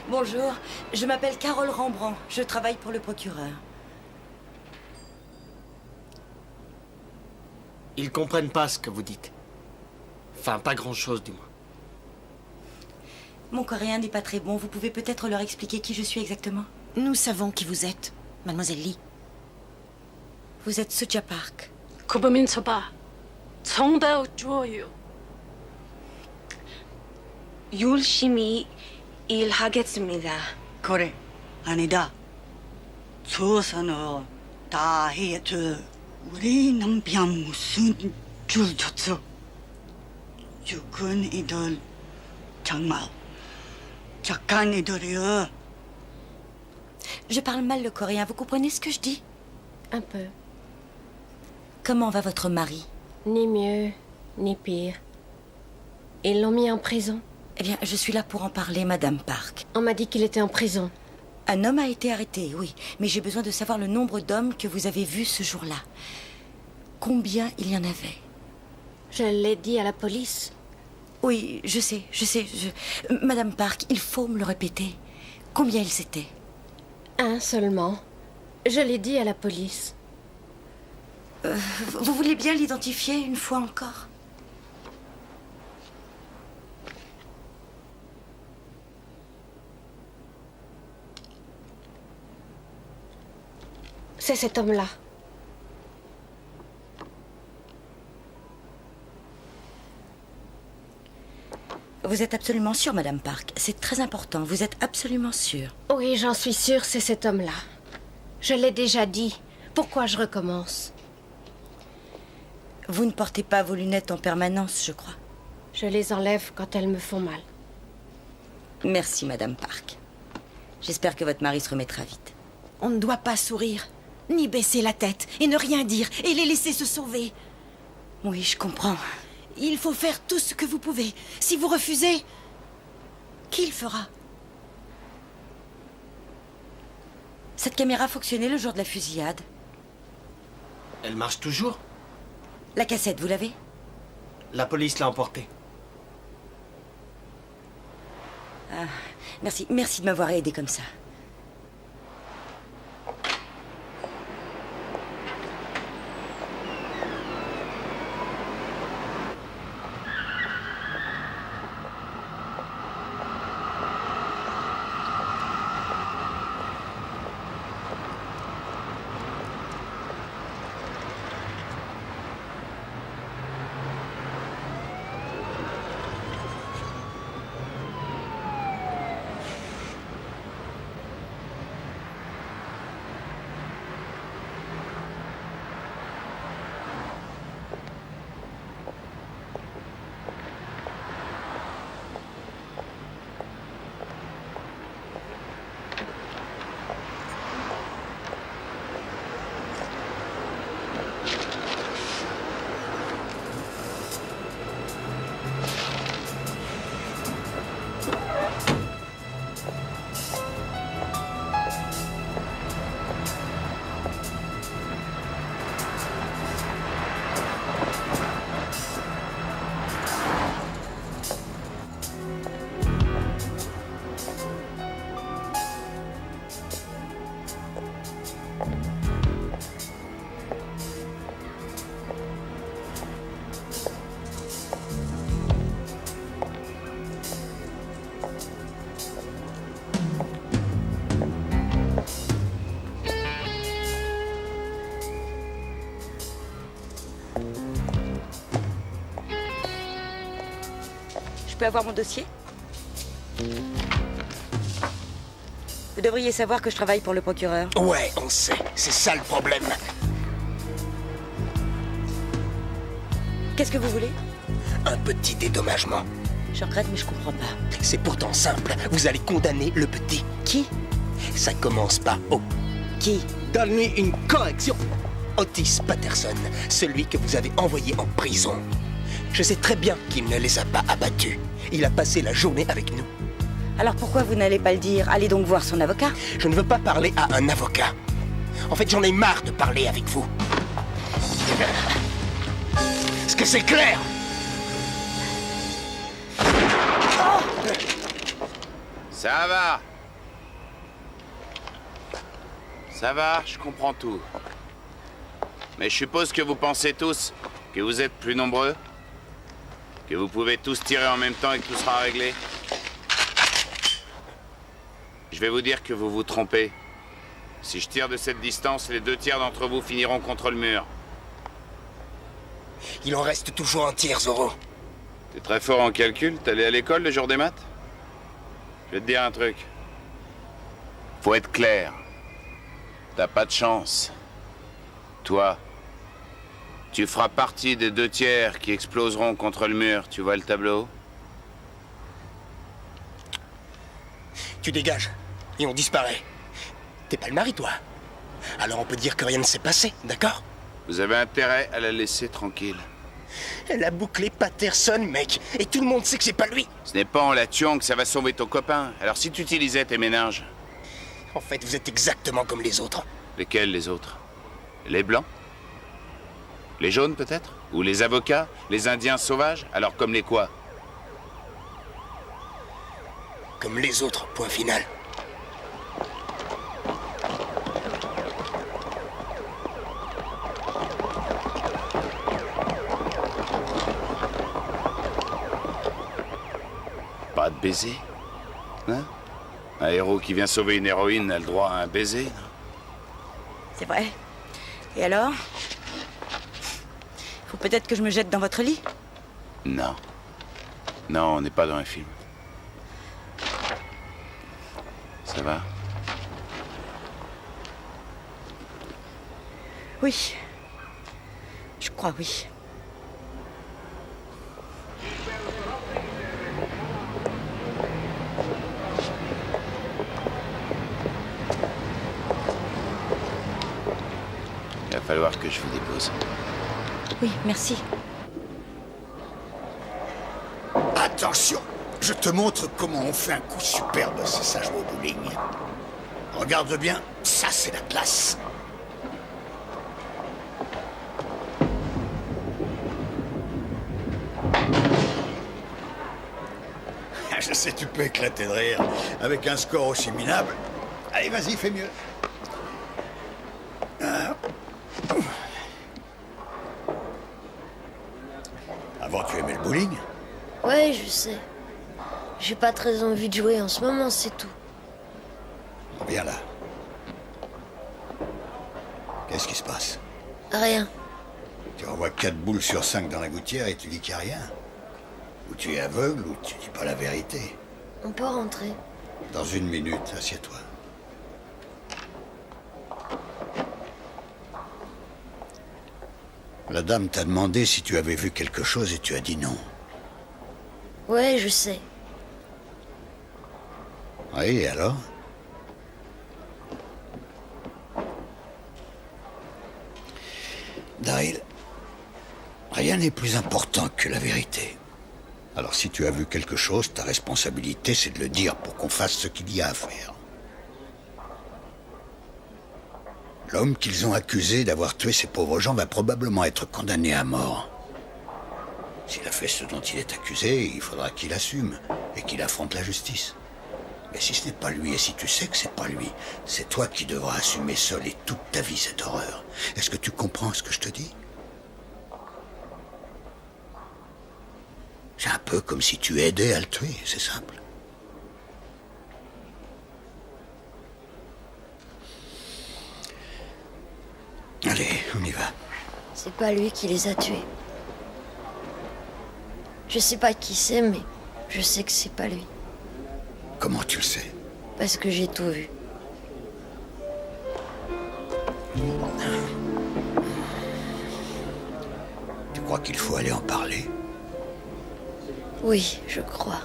Bonjour, je m'appelle Carole Rembrandt. Je travaille pour le procureur. Ils comprennent pas ce que vous dites. Enfin, pas grand-chose, du moins. Mon coréen n'est pas très bon. Vous pouvez peut-être leur expliquer qui je suis exactement? Nous savons qui vous êtes, mademoiselle Lee. Vous êtes Suja Park. 구보면서 봐. 정다워줘요. 열심히 일하겠습니다. 그래, 아니다. 조선어 다 해줘. 우리 남편 무슨 줄 줬어? 죽은 이들 정말 착한 이들이야. Je parle mal le coréen. Vous comprenez ce que je dis? Un peu. Comment va votre mari? Ni mieux, ni pire. Ils l'ont mis en prison. Eh bien, je suis là pour en parler, Madame Park. On m'a dit qu'il était en prison. Un homme a été arrêté, oui. Mais j'ai besoin de savoir le nombre d'hommes que vous avez vus ce jour-là. Combien il y en avait? Je l'ai dit à la police. Oui, je sais. Madame Park, il faut me le répéter. Combien ils étaient? Un seulement. Je l'ai dit à la police. Vous voulez bien l'identifier une fois encore? C'est cet homme-là. Vous êtes absolument sûre, Madame Park? C'est très important. Vous êtes absolument sûre? Oui, j'en suis sûre, c'est cet homme-là. Je l'ai déjà dit. Pourquoi je recommence? Vous ne portez pas vos lunettes en permanence, je crois. Je les enlève quand elles me font mal. Merci, Madame Park. J'espère que votre mari se remettra vite. On ne doit pas sourire, ni baisser la tête, et ne rien dire, et les laisser se sauver. Oui, je comprends. Il faut faire tout ce que vous pouvez. Si vous refusez, qui le fera? Cette caméra fonctionnait le jour de la fusillade. Elle marche toujours? La cassette, vous l'avez? La police l'a emportée. Ah, merci de m'avoir aidé comme ça. Je peux avoir mon dossier? Vous devriez savoir que je travaille pour le procureur. Ouais, on sait. C'est ça le problème. Qu'est-ce que vous voulez? Un petit dédommagement. Je regrette, mais je comprends pas. C'est pourtant simple. Vous allez condamner le petit. Qui? Ça commence par O. Qui? Donne-lui une correction. Otis Patterson, celui que vous avez envoyé en prison. Je sais très bien qu'il ne les a pas abattus. Il a passé la journée avec nous. Alors pourquoi vous n'allez pas le dire? Allez donc voir son avocat. Je ne veux pas parler à un avocat. En fait, j'en ai marre de parler avec vous. Est-ce que c'est clair? Ça va. Ça va, je comprends tout. Mais je suppose que vous pensez tous que vous êtes plus nombreux, que vous pouvez tous tirer en même temps et que tout sera réglé. Je vais vous dire que vous vous trompez. Si je tire de cette distance, les 2 tiers d'entre vous finiront contre le mur. Il en reste toujours un tiers, Zoro. T'es très fort en calcul. T'es allé à l'école le jour des maths? Je vais te dire un truc. Faut être clair. T'as pas de chance. Toi, tu feras partie des 2 tiers qui exploseront contre le mur. Tu vois le tableau? Tu dégages, et on disparaît. T'es pas le mari, toi. Alors on peut dire que rien ne s'est passé, d'accord? Vous avez intérêt à la laisser tranquille. Elle a bouclé Patterson, mec, et tout le monde sait que c'est pas lui. Ce n'est pas en la tuant que ça va sauver ton copain. Alors si tu utilisais tes méninges... En fait, vous êtes exactement comme les autres. Lesquels, les autres? Les blancs? Les jaunes, peut-être? Ou les avocats? Les indiens sauvages? Alors comme les quoi? Comme les autres, point final. Pas de baiser? Hein? Un héros qui vient sauver une héroïne a le droit à un baiser, non? C'est vrai. Et alors? Faut peut-être que je me jette dans votre lit? Non. Non, on n'est pas dans un film. Ça va? Oui. Je crois oui. Il va falloir que je vous dépose. Oui, merci. Attention, je te montre comment on fait un coup superbe, c'est ça, jouer au bowling. Regarde bien, ça c'est la classe. Je sais, tu peux éclater de rire. Avec un score aussi minable. Allez, vas-y, fais mieux. Avant, tu aimais le bowling? Ouais, je sais. J'ai pas très envie de jouer en ce moment, c'est tout. Viens là. Qu'est-ce qui se passe? Rien. Tu envoies 4 boules sur 5 dans la gouttière et tu dis qu'il n'y a rien. Ou tu es aveugle ou tu dis pas la vérité. On peut rentrer. Dans 1 minute, assieds-toi. La dame t'a demandé si tu avais vu quelque chose et tu as dit non. Ouais, je sais. Oui, et alors? Daryl, rien n'est plus important que la vérité. Alors si tu as vu quelque chose, ta responsabilité c'est de le dire pour qu'on fasse ce qu'il y a à faire. L'homme qu'ils ont accusé d'avoir tué ces pauvres gens va probablement être condamné à mort. S'il a fait ce dont il est accusé, il faudra qu'il assume et qu'il affronte la justice. Mais si ce n'est pas lui, et si tu sais que c'est pas lui, c'est toi qui devras assumer seul et toute ta vie cette horreur. Est-ce que tu comprends ce que je te dis? C'est un peu comme si tu aidais à le tuer, c'est simple. Allez, on y va. C'est pas lui qui les a tués. Je sais pas qui c'est, mais je sais que c'est pas lui. Comment tu le sais? Parce que j'ai tout vu. Tu crois qu'il faut aller en parler? Oui, je crois.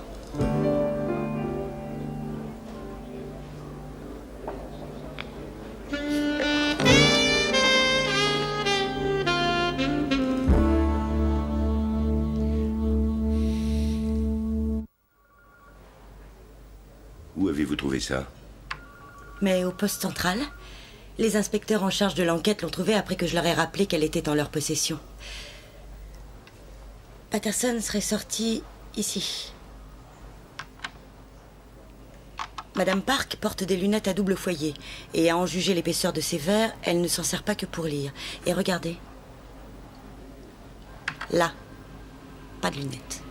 Où avez-vous trouvé ça? Mais au poste central, les inspecteurs en charge de l'enquête l'ont trouvée après que je leur ai rappelé qu'elle était en leur possession. Patterson serait sorti ici. Madame Park porte des lunettes à double foyer. Et à en juger l'épaisseur de ses verres, elle ne s'en sert pas que pour lire. Et regardez. Là. Pas de lunettes.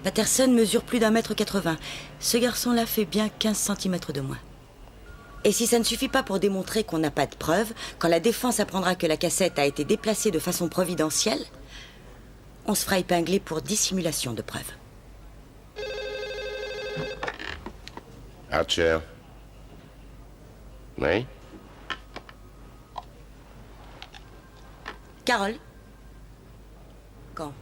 Patterson mesure plus d'1,80 m. Ce garçon-là fait bien 15 cm de moins. Et si ça ne suffit pas pour démontrer qu'on n'a pas de preuves, quand la défense apprendra que la cassette a été déplacée de façon providentielle, on se fera épingler pour dissimulation de preuves. Archer. Oui? Carole. Quand?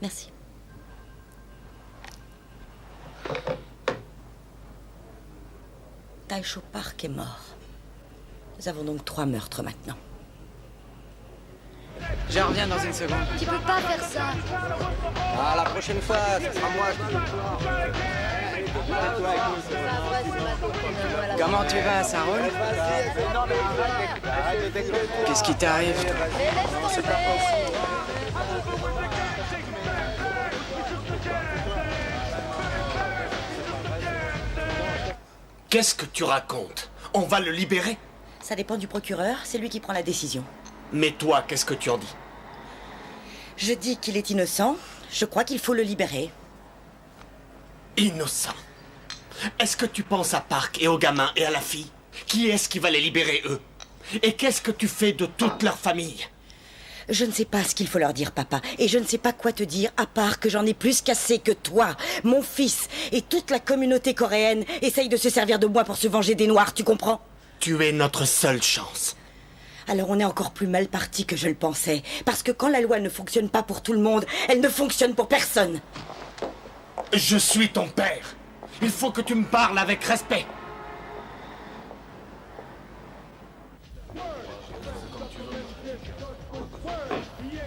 Merci. Taisho Park est mort. Nous avons donc 3 meurtres maintenant. Je reviens dans une seconde. Tu peux pas faire ça. Ah, la prochaine fois, ça sera moi. Comment tu vas, ça roule? Qu'est-ce qui t'arrive? C'est pas possible. Qu'est-ce que tu racontes? On va le libérer? Ça dépend du procureur, c'est lui qui prend la décision. Mais toi, qu'est-ce que tu en dis? Je dis qu'il est innocent, je crois qu'il faut le libérer. Innocent? Est-ce que tu penses à Park et aux gamins et à la fille? Qui est-ce qui va les libérer, eux? Et qu'est-ce que tu fais de toute leur famille? Je ne sais pas ce qu'il faut leur dire, papa. Et je ne sais pas quoi te dire, à part que j'en ai plus qu'assez que toi, mon fils, et toute la communauté coréenne essaye de se servir de moi pour se venger des Noirs, tu comprends? Tu es notre seule chance. Alors on est encore plus mal parti que je le pensais. Parce que quand la loi ne fonctionne pas pour tout le monde, elle ne fonctionne pour personne. Je suis ton père. Il faut que tu me parles avec respect.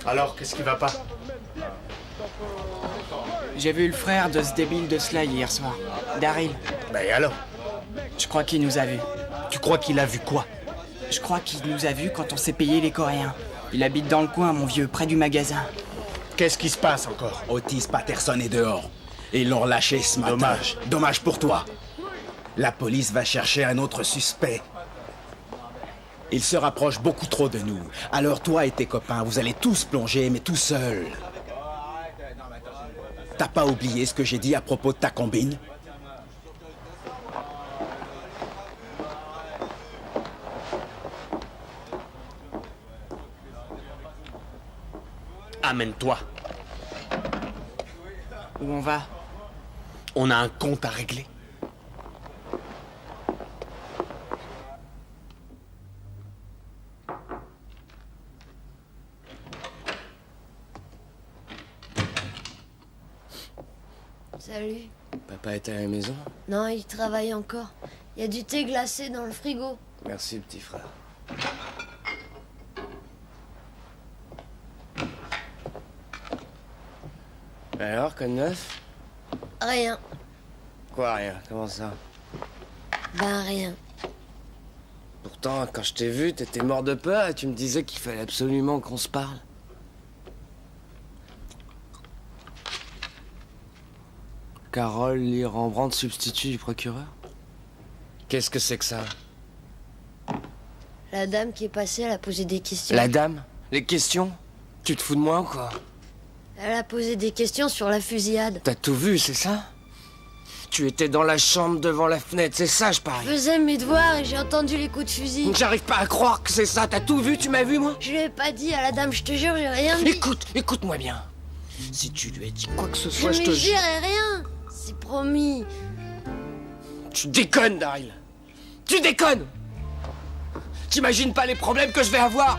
Alors, qu'est-ce qui va pas? J'ai vu le frère de ce débile de Sly hier soir, Daryl. Ben et alors? Je crois qu'il nous a vus. Tu crois qu'il a vu quoi? Je crois qu'il nous a vus quand on s'est payé les Coréens. Il habite dans le coin, mon vieux, près du magasin. Qu'est-ce qui se passe encore? Otis Patterson est dehors. Et ils l'ont relâché ce matin. Dommage. Dommage pour toi. La police va chercher un autre suspect. Il se rapproche beaucoup trop de nous. Alors toi et tes copains, vous allez tous plonger, mais tout seul. T'as pas oublié ce que j'ai dit à propos de ta combine? Amène-toi. Où on va? On a un compte à régler. Salut. Papa est à la maison? Non, il travaille encore. Il y a du thé glacé dans le frigo. Merci, petit frère. Alors, quoi de neuf? Rien. Quoi, rien? Comment ça? Ben rien. Pourtant, quand je t'ai vu, t'étais mort de peur et tu me disais qu'il fallait absolument qu'on se parle. Carole Lee Rembrandt, substitut du procureur? Qu'est-ce que c'est que ça? La dame qui est passée, elle a posé des questions. La dame? Les questions? Tu te fous de moi ou quoi? Elle a posé des questions sur la fusillade. T'as tout vu, c'est ça? Tu étais dans la chambre devant la fenêtre, c'est ça, je parie? Je faisais mes devoirs et j'ai entendu les coups de fusil. J'arrive pas à croire que c'est ça. T'as tout vu? Tu m'as vu, moi? Je lui ai pas dit à la dame, je te jure, j'ai rien dit. Écoute-moi bien. Si tu lui as dit quoi que ce soit, je te jure. jure. Rien. C'est promis. Tu déconnes, Daryl. Tu déconnes. T'imagines pas les problèmes que je vais avoir?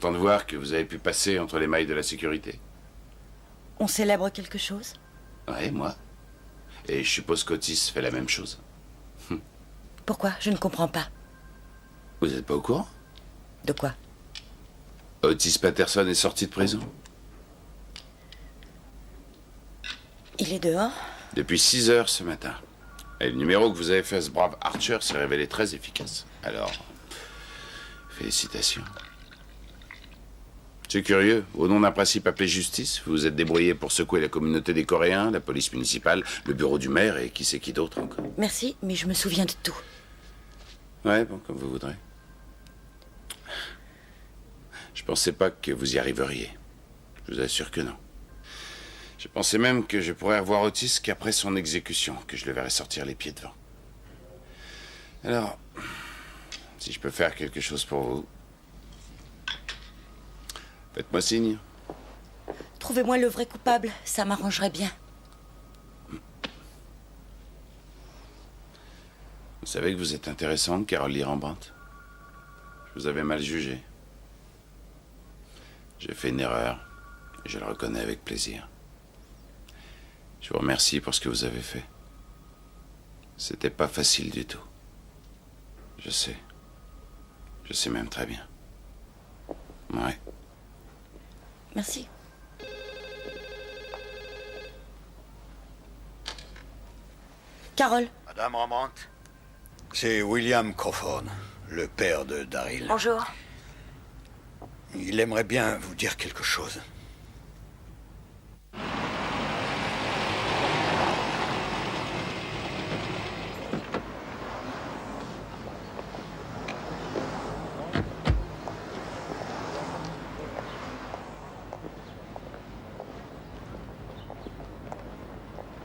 content de voir que vous avez pu passer entre les mailles de la sécurité. On célèbre quelque chose? Ouais, moi. Et je suppose qu'Otis fait la même chose. Pourquoi? Je ne comprends pas. Vous n'êtes pas au courant? De quoi? Otis Patterson est sorti de prison. Il est dehors? Depuis 6 heures ce matin. Et le numéro que vous avez fait à ce brave Archer s'est révélé très efficace. Alors, félicitations. C'est curieux, au nom d'un principe appelé justice, vous vous êtes débrouillé pour secouer la communauté des Coréens, la police municipale, le bureau du maire et qui sait qui d'autre encore. Merci, mais je me souviens de tout. Ouais, bon, comme vous voudrez. Je pensais pas que vous y arriveriez. Je vous assure que non. Je pensais même que je pourrais revoir Otis qu'après son exécution, que je le verrais sortir les pieds devant. Alors, si je peux faire quelque chose pour vous, faites-moi signe. Trouvez-moi le vrai coupable, ça m'arrangerait bien. Vous savez que vous êtes intéressante, Carole Lee Rembrandt. Je vous avais mal jugé. J'ai fait une erreur, et je le reconnais avec plaisir. Je vous remercie pour ce que vous avez fait. C'était pas facile du tout. Je sais. Je sais même très bien. Ouais. Merci. Carole. Madame Rembrandt, c'est William Crawford, le père de Daryl. Bonjour. Il aimerait bien vous dire quelque chose.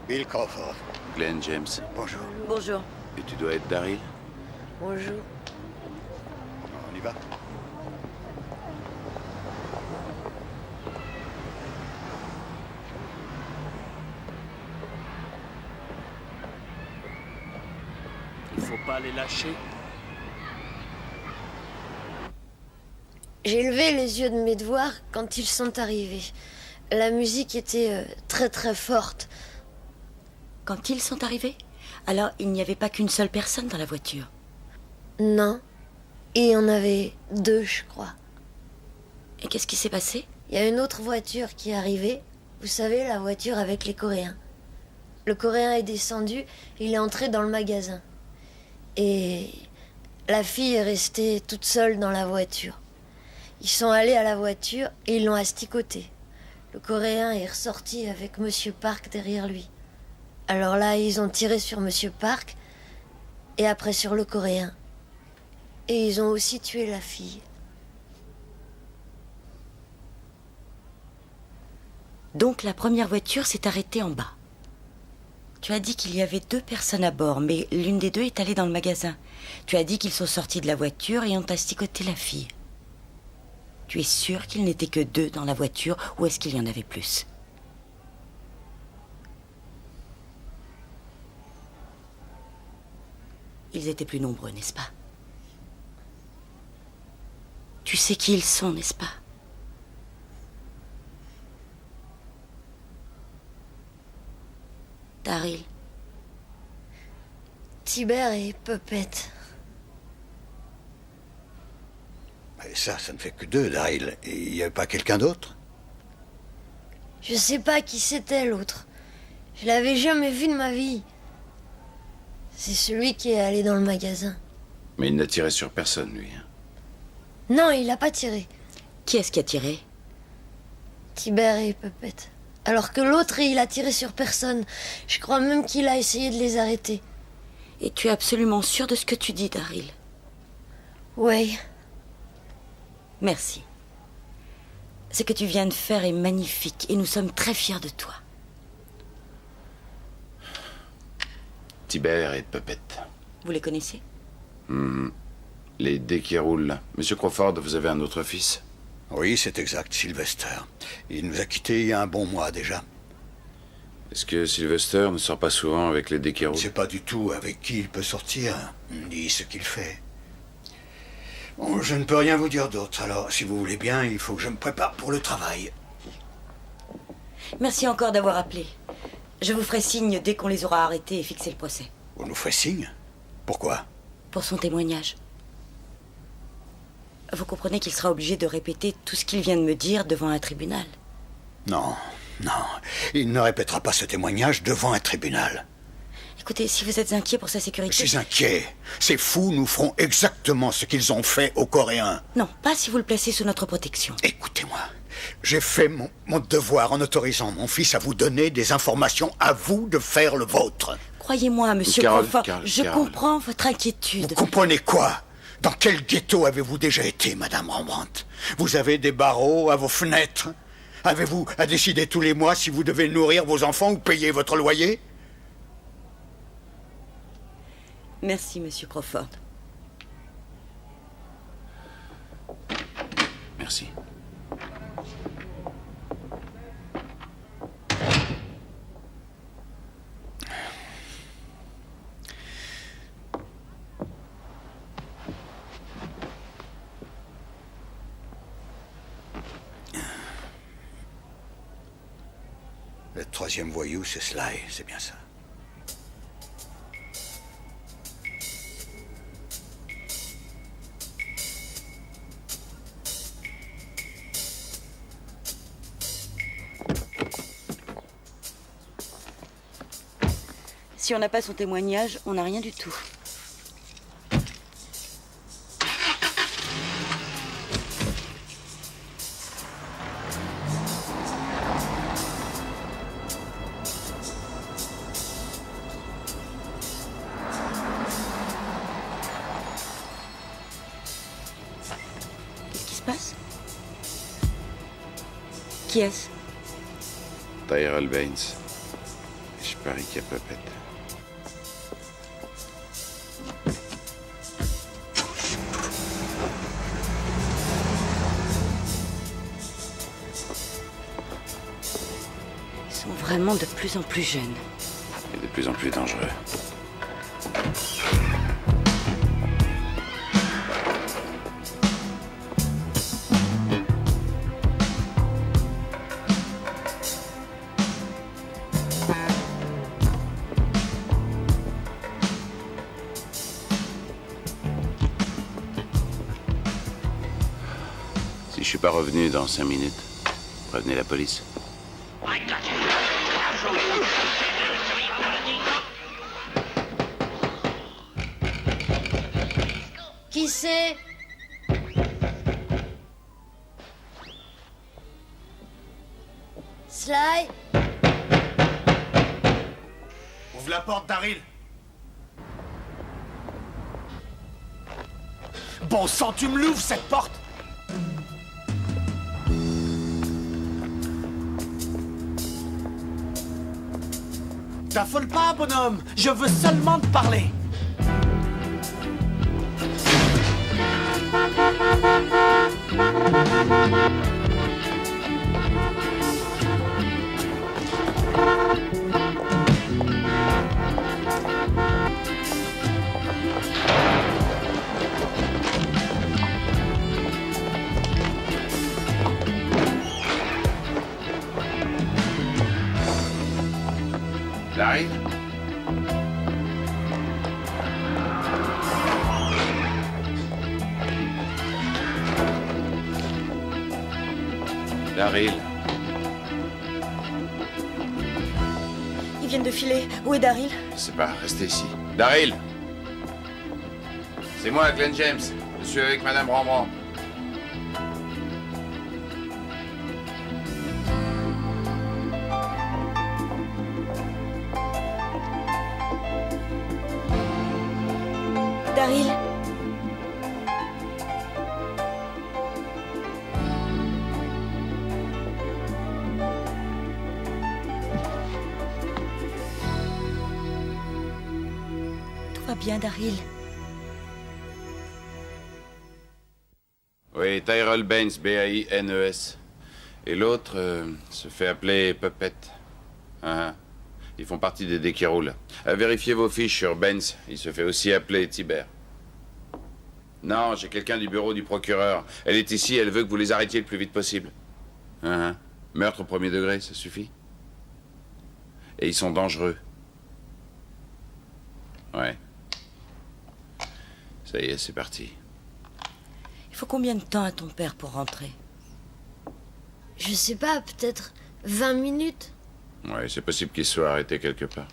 Bill Crawford. Glenn James. Bonjour. Bonjour. Et tu dois être Daryl? Bonjour. On y va? Il faut pas les lâcher. J'ai levé les yeux de mes devoirs quand ils sont arrivés. La musique était très très forte. Quand ils sont arrivés? Alors, il n'y avait pas qu'une seule personne dans la voiture? Non. Il y en avait 2, je crois. Et qu'est-ce qui s'est passé? Il y a une autre voiture qui est arrivée. Vous savez, la voiture avec les Coréens. Le Coréen est descendu, il est entré dans le magasin. Et la fille est restée toute seule dans la voiture. Ils sont allés à la voiture et ils l'ont asticoté. Le Coréen est ressorti avec Monsieur Park derrière lui. Alors là, ils ont tiré sur Monsieur Park et après sur le Coréen. Et ils ont aussi tué la fille. Donc la première voiture s'est arrêtée en bas. Tu as dit qu'il y avait 2 personnes à bord, mais l'une des 2 est allée dans le magasin. Tu as dit qu'ils sont sortis de la voiture et ont asticoté la fille. Tu es sûr qu'il n'était que 2 dans la voiture, ou est-ce qu'il y en avait plus? Ils étaient plus nombreux, n'est-ce pas? Tu sais qui ils sont, n'est-ce pas? Daryl. Tibère et Puppet. Mais ça ne fait que 2, Daryl. Et il n'y avait pas quelqu'un d'autre? Je sais pas qui c'était l'autre. Je l'avais jamais vu de ma vie. C'est celui qui est allé dans le magasin. Mais il n'a tiré sur personne, lui. Non, il a pas tiré. Qui est-ce qui a tiré? Tibère et Puppet. Alors que l'autre, il a tiré sur personne. Je crois même qu'il a essayé de les arrêter. Et tu es absolument sûr de ce que tu dis, Daryl? Oui. Merci. Ce que tu viens de faire est magnifique et nous sommes très fiers de toi. Tibère et Puppet. Vous les connaissez? Les dés qui roulent, là. Monsieur Crawford, vous avez un autre fils? Oui, c'est exact, Sylvester. Il nous a quittés il y a un bon mois déjà. Est-ce que Sylvester ne sort pas souvent avec les dés qui roulent? Je ne sais pas du tout avec qui il peut sortir, ni ce qu'il fait. Oh, je ne peux rien vous dire d'autre. Alors, si vous voulez bien, il faut que je me prépare pour le travail. Merci encore d'avoir appelé. Je vous ferai signe dès qu'on les aura arrêtés et fixé le procès. Vous nous ferez signe? Pourquoi? Pour son témoignage. Vous comprenez qu'il sera obligé de répéter tout ce qu'il vient de me dire devant un tribunal. Non, non. Il ne répétera pas ce témoignage devant un tribunal. Écoutez, si vous êtes inquiet pour sa sécurité... Je suis inquiet. Ces fous nous feront exactement ce qu'ils ont fait aux Coréens. Non, pas si vous le placez sous notre protection. Écoutez-moi. J'ai fait mon devoir en autorisant mon fils à vous donner des informations, à vous de faire le vôtre. Croyez-moi, monsieur Crawford, je comprends votre inquiétude. Vous comprenez quoi? Dans quel ghetto avez-vous déjà été, Madame Rembrandt? Vous avez des barreaux à vos fenêtres? Avez-vous à décider tous les mois si vous devez nourrir vos enfants ou payer votre loyer? Merci, monsieur Crawford. Merci. Le troisième voyou, c'est Sly, c'est bien ça. Si on n'a pas son témoignage, on n'a rien du tout. Qu'est-ce qui se passe? Qui est-ce? Tyrell Baines. Je parie qu'il y a Puppet. Ils sont vraiment de plus en plus jeunes. Et de plus en plus dangereux. Si je suis pas revenu dans 5 minutes, prévenez la police. Qui c'est? Sly? Ouvre la porte, Daryl. Bon sang, tu me l'ouvres, cette porte? T'affole pas, bonhomme. Je veux seulement te parler. Larry? Daryl. Ils viennent de filer. Où est Daryl? Je sais pas, restez ici. Daryl! C'est moi, Glenn James. Je suis avec Madame Rembrandt. Daryl? Tout va bien, Daryl? Oui, Tyrell Baines, B-A-I-N-E-S. Et l'autre se fait appeler Puppet. Hein? Ils font partie des dés qui roulent. Vérifiez vos fiches sur Baines. Il se fait aussi appeler Tiber. Non, j'ai quelqu'un du bureau du procureur. Elle est ici, elle veut que vous les arrêtiez le plus vite possible. Meurtre au premier degré, ça suffit. Et ils sont dangereux. Ouais. Ça y est, c'est parti. Il faut combien de temps à ton père pour rentrer? Je sais pas, peut-être 20 minutes. Ouais, c'est possible qu'il soit arrêté quelque part.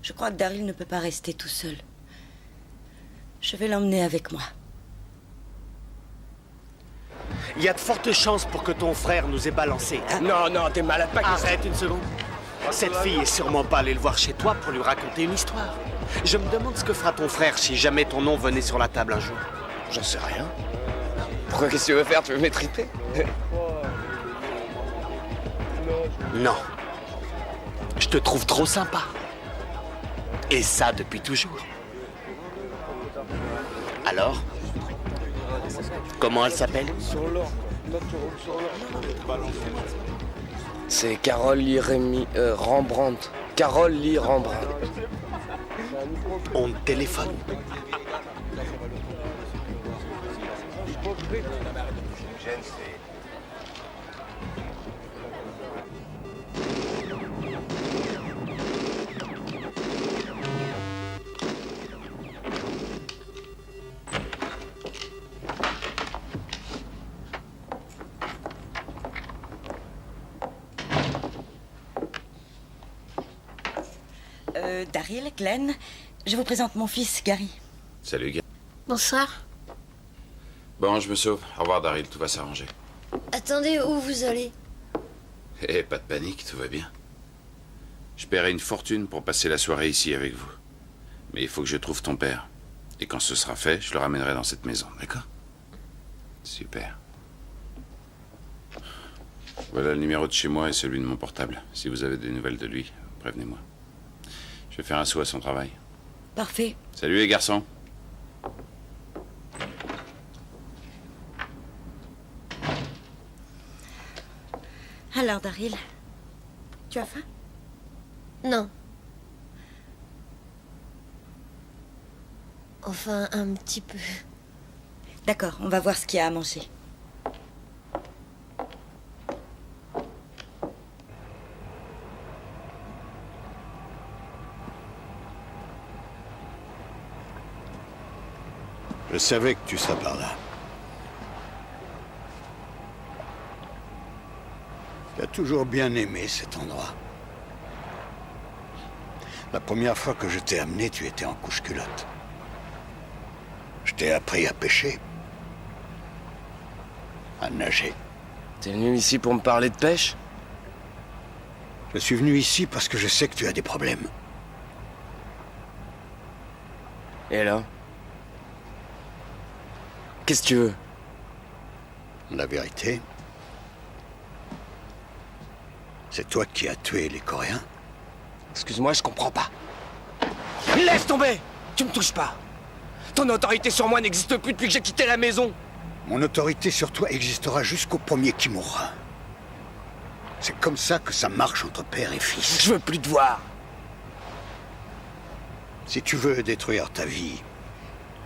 Je crois que Daryl ne peut pas rester tout seul. Je vais l'emmener avec moi. Il y a de fortes chances pour que ton frère nous ait balancé. Non, t'es malade, pas que ça. Arrête une seconde. Cette fille est sûrement pas allée le voir chez toi pour lui raconter une histoire. Je me demande ce que fera ton frère si jamais ton nom venait sur la table un jour. J'en sais rien. Pourquoi, qu'est-ce que tu veux faire? Tu veux m'étriper? Non. Je te trouve trop sympa. Et ça depuis toujours. Alors? Comment elle s'appelle? C'est Carole Lee Rembrandt. Carole Lee Rembrandt. On téléphone. Daryl, Glenn, je vous présente mon fils, Gary. Salut, Gary. Bonsoir. Bon, je me sauve. Au revoir, Daryl, tout va s'arranger. Attendez, où vous allez? Eh, pas de panique, tout va bien. Je paierai une fortune pour passer la soirée ici avec vous. Mais il faut que je trouve ton père. Et quand ce sera fait, je le ramènerai dans cette maison, d'accord? Super. Voilà le numéro de chez moi et celui de mon portable. Si vous avez des nouvelles de lui, prévenez-moi. Je vais faire un saut à son travail. Parfait. Salut les garçons. Alors, Daryl, tu as faim? Non. Enfin, un petit peu. D'accord, on va voir ce qu'il y a à manger. Je savais que tu serais par là. Tu as toujours bien aimé cet endroit. La première fois que je t'ai amené, tu étais en couche-culotte. Je t'ai appris à pêcher. À nager. T'es venu ici pour me parler de pêche? Je suis venu ici parce que je sais que tu as des problèmes. Et là? Qu'est-ce que tu veux? La vérité, c'est toi qui as tué les Coréens. Excuse-moi, je comprends pas. Laisse tomber! Tu me touches pas! Ton autorité sur moi n'existe plus depuis que j'ai quitté la maison! Mon autorité sur toi existera jusqu'au premier qui mourra. C'est comme ça que ça marche entre père et fils. Je veux plus te voir! Si tu veux détruire ta vie,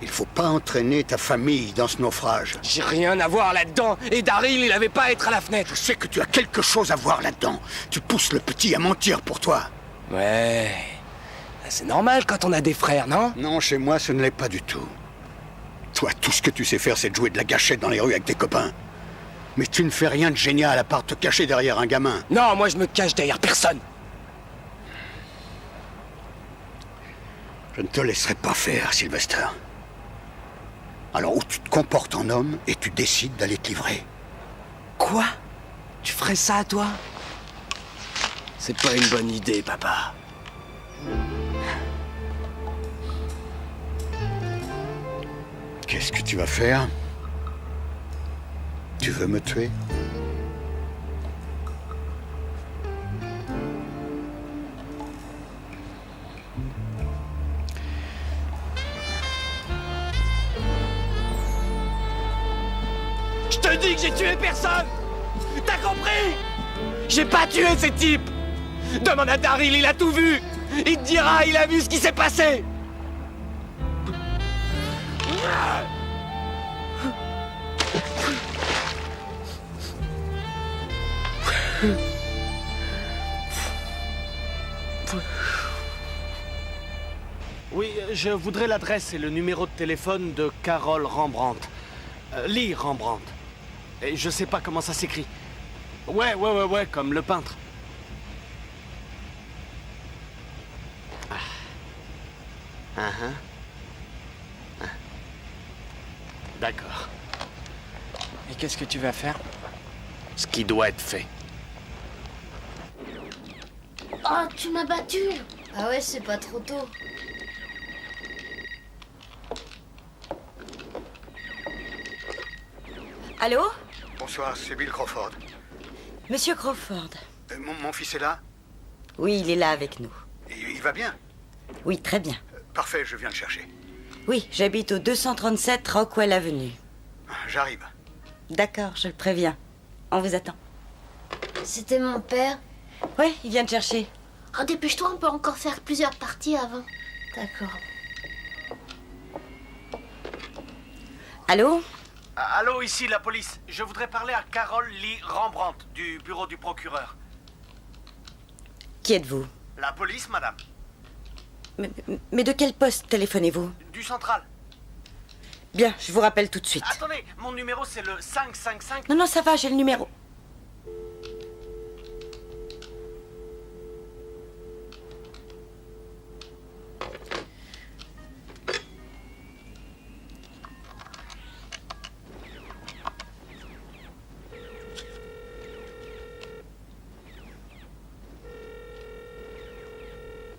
il faut pas entraîner ta famille dans ce naufrage. J'ai rien à voir là-dedans, et Daryl, il avait pas à être à la fenêtre. Je sais que tu as quelque chose à voir là-dedans. Tu pousses le petit à mentir pour toi. Ouais... C'est normal quand on a des frères, non? Non, chez moi, ce ne l'est pas du tout. Toi, tout ce que tu sais faire, c'est de jouer de la gâchette dans les rues avec tes copains. Mais tu ne fais rien de génial à part te cacher derrière un gamin. Non, moi je me cache derrière personne. Je ne te laisserai pas faire, Sylvester. Alors, ou tu te comportes en homme et tu décides d'aller te livrer. Quoi? Tu ferais ça à toi? C'est pas une bonne idée, papa. Qu'est-ce que tu vas faire? Tu veux me tuer? Je te dis que j'ai tué personne! T'as compris? J'ai pas tué ces types! Demande à Daryl, il a tout vu! Il te dira, il a vu ce qui s'est passé! je voudrais l'adresse et le numéro de téléphone de Carole Rembrandt. Lee Rembrandt. Et je sais pas comment ça s'écrit. Ouais, comme le peintre. D'accord. Et qu'est-ce que tu vas faire? Ce qui doit être fait. Oh, tu m'as battu. Ah ouais, c'est pas trop tôt. Allô? Bonsoir, c'est Bill Crawford. Monsieur Crawford. Mon fils est là? Oui, il est là avec nous. Il va bien? Oui, très bien. Parfait, je viens le chercher. Oui, j'habite au 237 Rockwell Avenue. J'arrive. D'accord, je le préviens. On vous attend. C'était mon père? Oui, il vient te chercher. Oh, dépêche-toi, on peut encore faire plusieurs parties avant. D'accord. Allô? Allô, ici la police. Je voudrais parler à Carole Lee Rembrandt, du bureau du procureur. Qui êtes-vous? La police, madame. Mais de quel poste téléphonez-vous? Du central. Bien, je vous rappelle tout de suite. Attendez, mon numéro c'est le 555... Non, ça va, j'ai le numéro.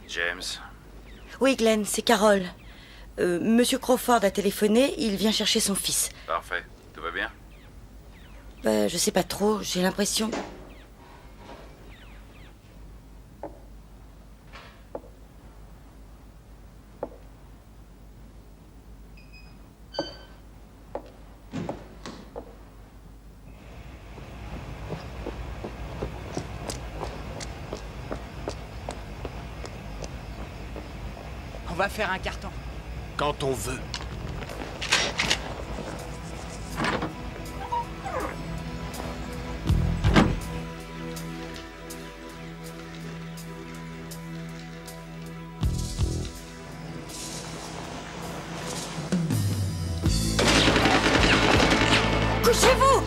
James. Oui, Glenn, c'est Carole. Monsieur Crawford a téléphoné, il vient chercher son fils. Parfait. Tout va bien? Je sais pas trop, j'ai l'impression... On va faire un carton. Quand on veut. Couchez-vous!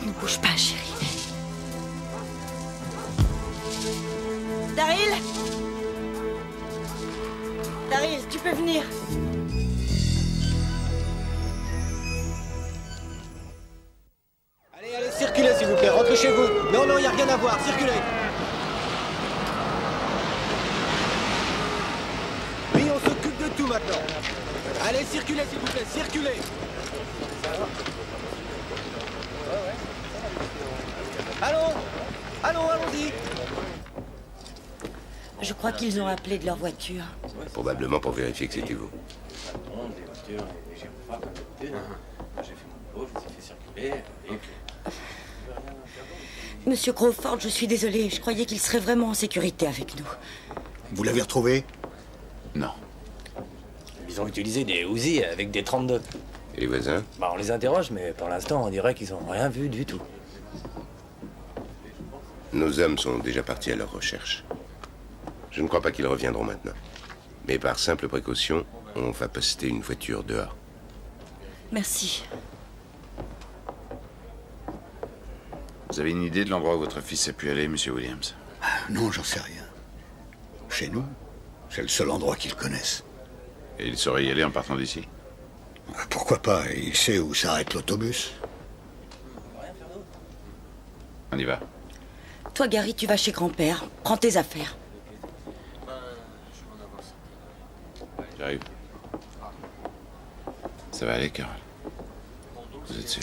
Ne bouge pas, chérie. Daryl! Daryl, tu peux venir. Allez, circulez s'il vous plaît, rentrez chez vous. Non, il n'y a rien à voir, circulez. Oui, on s'occupe de tout maintenant. Allez, circulez s'il vous plaît, circulez. Allons-y. Je crois qu'ils ont appelé de leur voiture. Probablement pour vérifier que c'était vous. Monsieur Crawford, je suis désolée. Je croyais qu'il serait vraiment en sécurité avec nous. Vous l'avez retrouvé? Non. Ils ont utilisé des Uzi avec des 32. Et les voisins? On les interroge, mais pour l'instant, on dirait qu'ils ont rien vu du tout. Nos hommes sont déjà partis à leur recherche. Je ne crois pas qu'ils reviendront maintenant. Mais par simple précaution, on va poster une voiture dehors. Merci. Vous avez une idée de l'endroit où votre fils a pu aller, monsieur Williams? Non, j'en sais rien. Chez nous, c'est le seul endroit qu'ils connaissent. Et il saurait y aller en partant d'ici? Pourquoi pas? Il sait où s'arrête l'autobus. On y va. Toi, Gary, tu vas chez grand-père. Prends tes affaires. J'arrive. Ça va aller, Carole? Vous êtes sûr?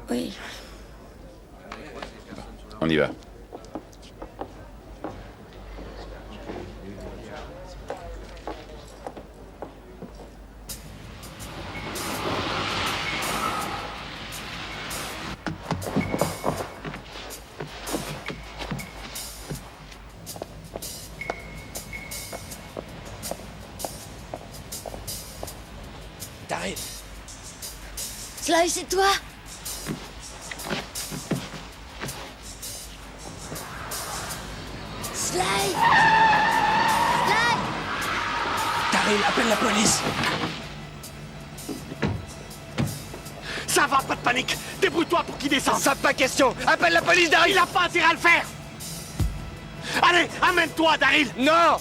Oui. Bon, on y va. Sly, c'est toi? Sly! Sly! Daryl, appelle la police. Ça va, pas de panique. Débrouille-toi pour qu'il descende. Ça, pas question. Appelle la police, Daryl. Il a pas intérêt à le faire. Allez, amène-toi, Daryl. Non.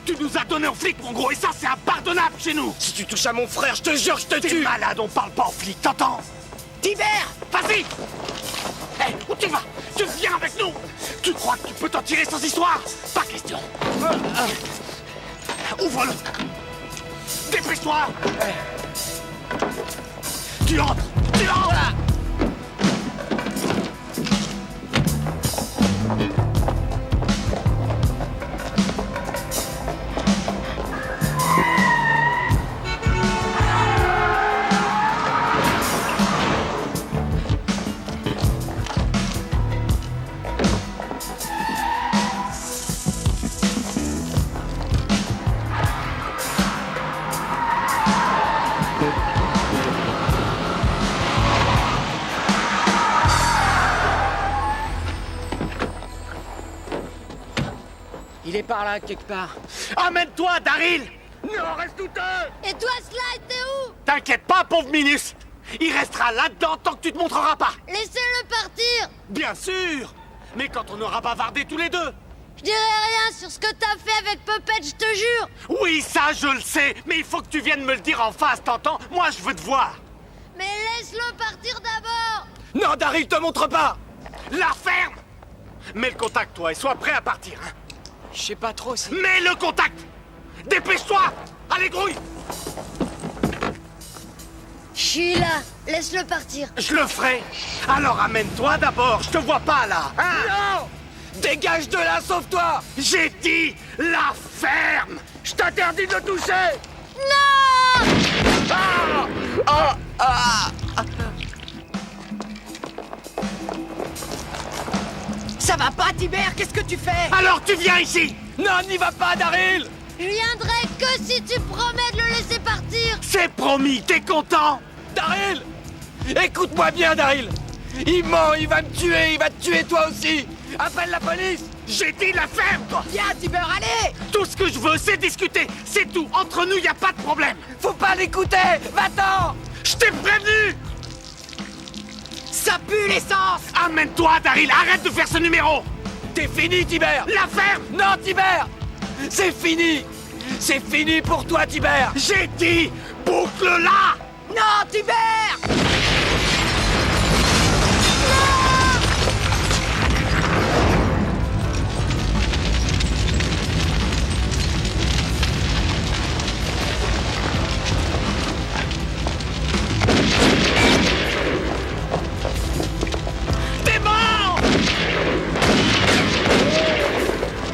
Tu nous as donné aux flics, mon gros, et ça, c'est impardonnable chez nous. Si tu touches à mon frère, je te jure, je te T'es tue. malade, on parle pas aux flics, t'entends? Tibère, vas-y. Hé, où tu vas? Tu viens avec nous. Tu crois que tu peux t'en tirer sans histoire? Pas question. Ouvre-le. Dépêche-toi. Tu entres. Tu entres. Il est par là, quelque part. Amène-toi, Daryl. Non, reste douteux. Et toi, Sly, t'es où? T'inquiète pas, pauvre Minus. Il restera là-dedans tant que tu te montreras pas. Laissez-le partir. Bien sûr. Mais quand on aura bavardé tous les deux. Je dirai rien sur ce que t'as fait avec Puppet, je te jure. Oui, ça, je le sais. Mais il faut que tu viennes me le dire en face, t'entends? Moi, je veux te voir. Mais laisse-le partir d'abord. Non, Daryl, te montre pas. La ferme. Mets le contact, toi, et sois prêt à partir. Hein. Je sais pas trop si... Mets le contact. Dépêche-toi. Allez, grouille. Je suis là. Laisse-le partir. Je le ferai. Alors amène-toi d'abord. Je te vois pas, là. Hein? Non. Dégage de là, sauve-toi. J'ai dit la ferme. Je t'interdis de le toucher. Non. Ah. Ah. Ah. Ça va pas, Tibère? Qu'est-ce que tu fais? Alors tu viens ici. Non, n'y va pas, Daryl. Je viendrai que si tu promets de le laisser partir. C'est promis, t'es content? Daryl. Écoute-moi bien, Daryl. Il ment, il va me tuer, il va te tuer toi aussi. Appelle la police. J'ai dit la ferme, toi. Viens, Tibère, allez. Tout ce que je veux, c'est discuter. C'est tout. Entre nous, y a pas de problème. Faut pas l'écouter. Va-t'en. Je t'ai prévenu. Ça pue l'essence. Amène-toi, Daryl. Arrête de faire ce numéro. T'es fini, Tibère. La ferme. Non, Tibère. C'est fini. C'est fini pour toi, Tibère. J'ai dit boucle-la. Non, Tibère. T'es mort.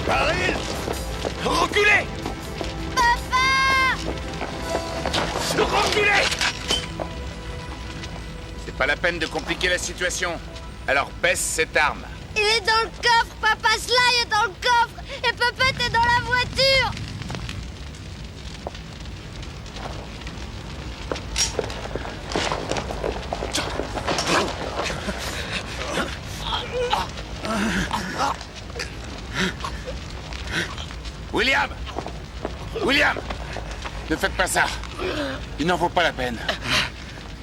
Daryl. Reculez. Reculez. C'est pas la peine de compliquer la situation. Alors baisse cette arme. Il est dans le coffre. Papa Sly est dans le coffre. Et Puppet est dans la voiture. William! William! Ne faites pas ça. Il n'en vaut pas la peine.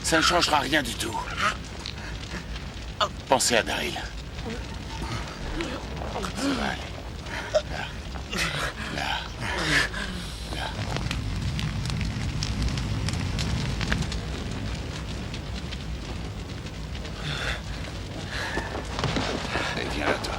Ça ne changera rien du tout. Pensez à Daryl. Ça va aller. Là. Là. Là. Allez, viens là, toi.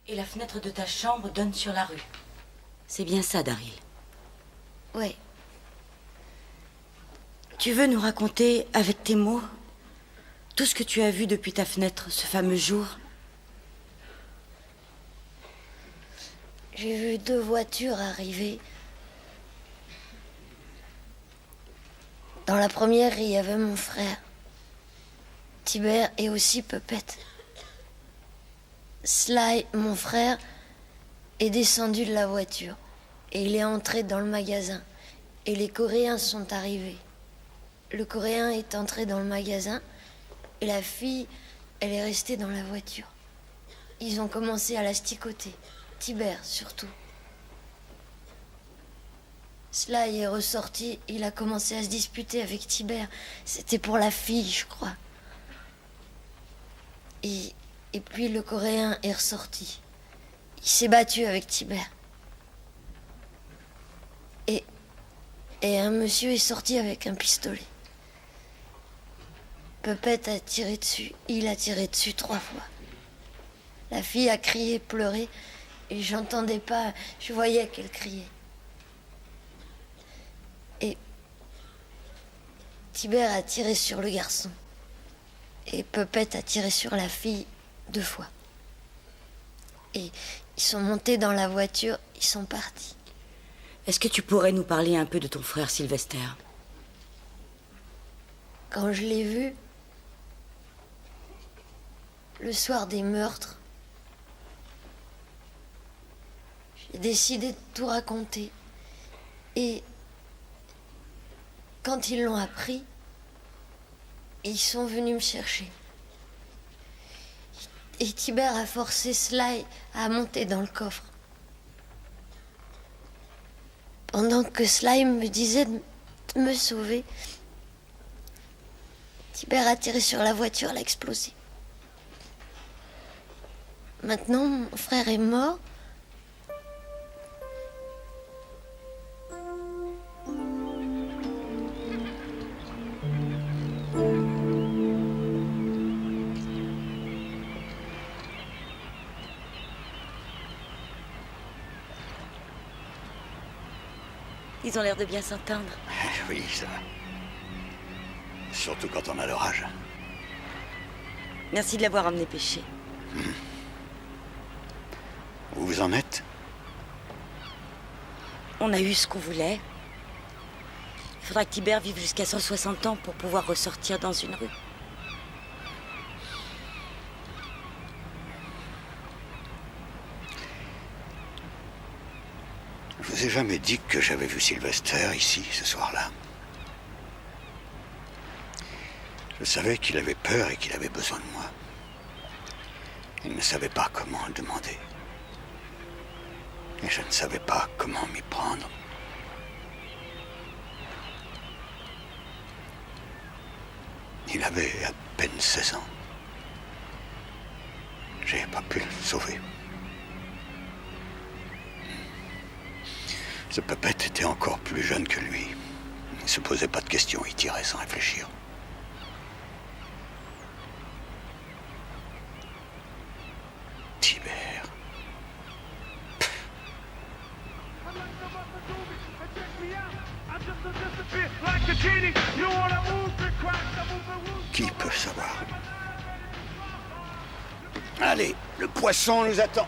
Et la fenêtre de ta chambre donne sur la rue. C'est bien ça, Daryl. Ouais. Tu veux nous raconter, avec tes mots, tout ce que tu as vu depuis ta fenêtre, ce fameux jour? J'ai vu 2 voitures arriver. Dans la première, il y avait mon frère, Tibère, et aussi Puppet. Sly, mon frère, est descendu de la voiture et il est entré dans le magasin. Et les Coréens sont arrivés. Le Coréen est entré dans le magasin et la fille, elle est restée dans la voiture. Ils ont commencé à l'asticoter, Tibère surtout. Sly est ressorti, il a commencé à se disputer avec Tibère. C'était pour la fille, je crois. Et puis le Coréen est ressorti. Il s'est battu avec Tibère. Et un monsieur est sorti avec un pistolet. Puppet a tiré dessus. Il a tiré dessus 3 fois. La fille a crié, pleuré. Et j'entendais pas, je voyais qu'elle criait. Et Tibère a tiré sur le garçon. Et Puppet a tiré sur la fille 2 fois. Et ils sont montés dans la voiture, ils sont partis. Est-ce que tu pourrais nous parler un peu de ton frère Sylvester? Quand je l'ai vu, le soir des meurtres, j'ai décidé de tout raconter. Et quand ils l'ont appris, ils sont venus me chercher. Et Tibère a forcé Sly à monter dans le coffre. Pendant que Sly me disait de me sauver, Tibère a tiré sur la voiture, elle a explosé. Maintenant, mon frère est mort. Ils ont l'air de bien s'entendre. Oui, ça. Surtout quand on a leur âge. Merci de l'avoir emmené pêcher. Où vous en êtes? On a eu ce qu'on voulait. Il faudra que Tibère vive jusqu'à 160 ans pour pouvoir ressortir dans une rue. Je vous ai jamais dit que j'avais vu Sylvester ici, ce soir-là. Je savais qu'il avait peur et qu'il avait besoin de moi. Il ne savait pas comment le demander. Et je ne savais pas comment m'y prendre. Il avait à peine 16 ans. J'ai pas pu le sauver. Ce Puppet était encore plus jeune que lui. Il ne se posait pas de questions, il tirait sans réfléchir. Tibère. Qui peut savoir? Allez, le poisson nous attend.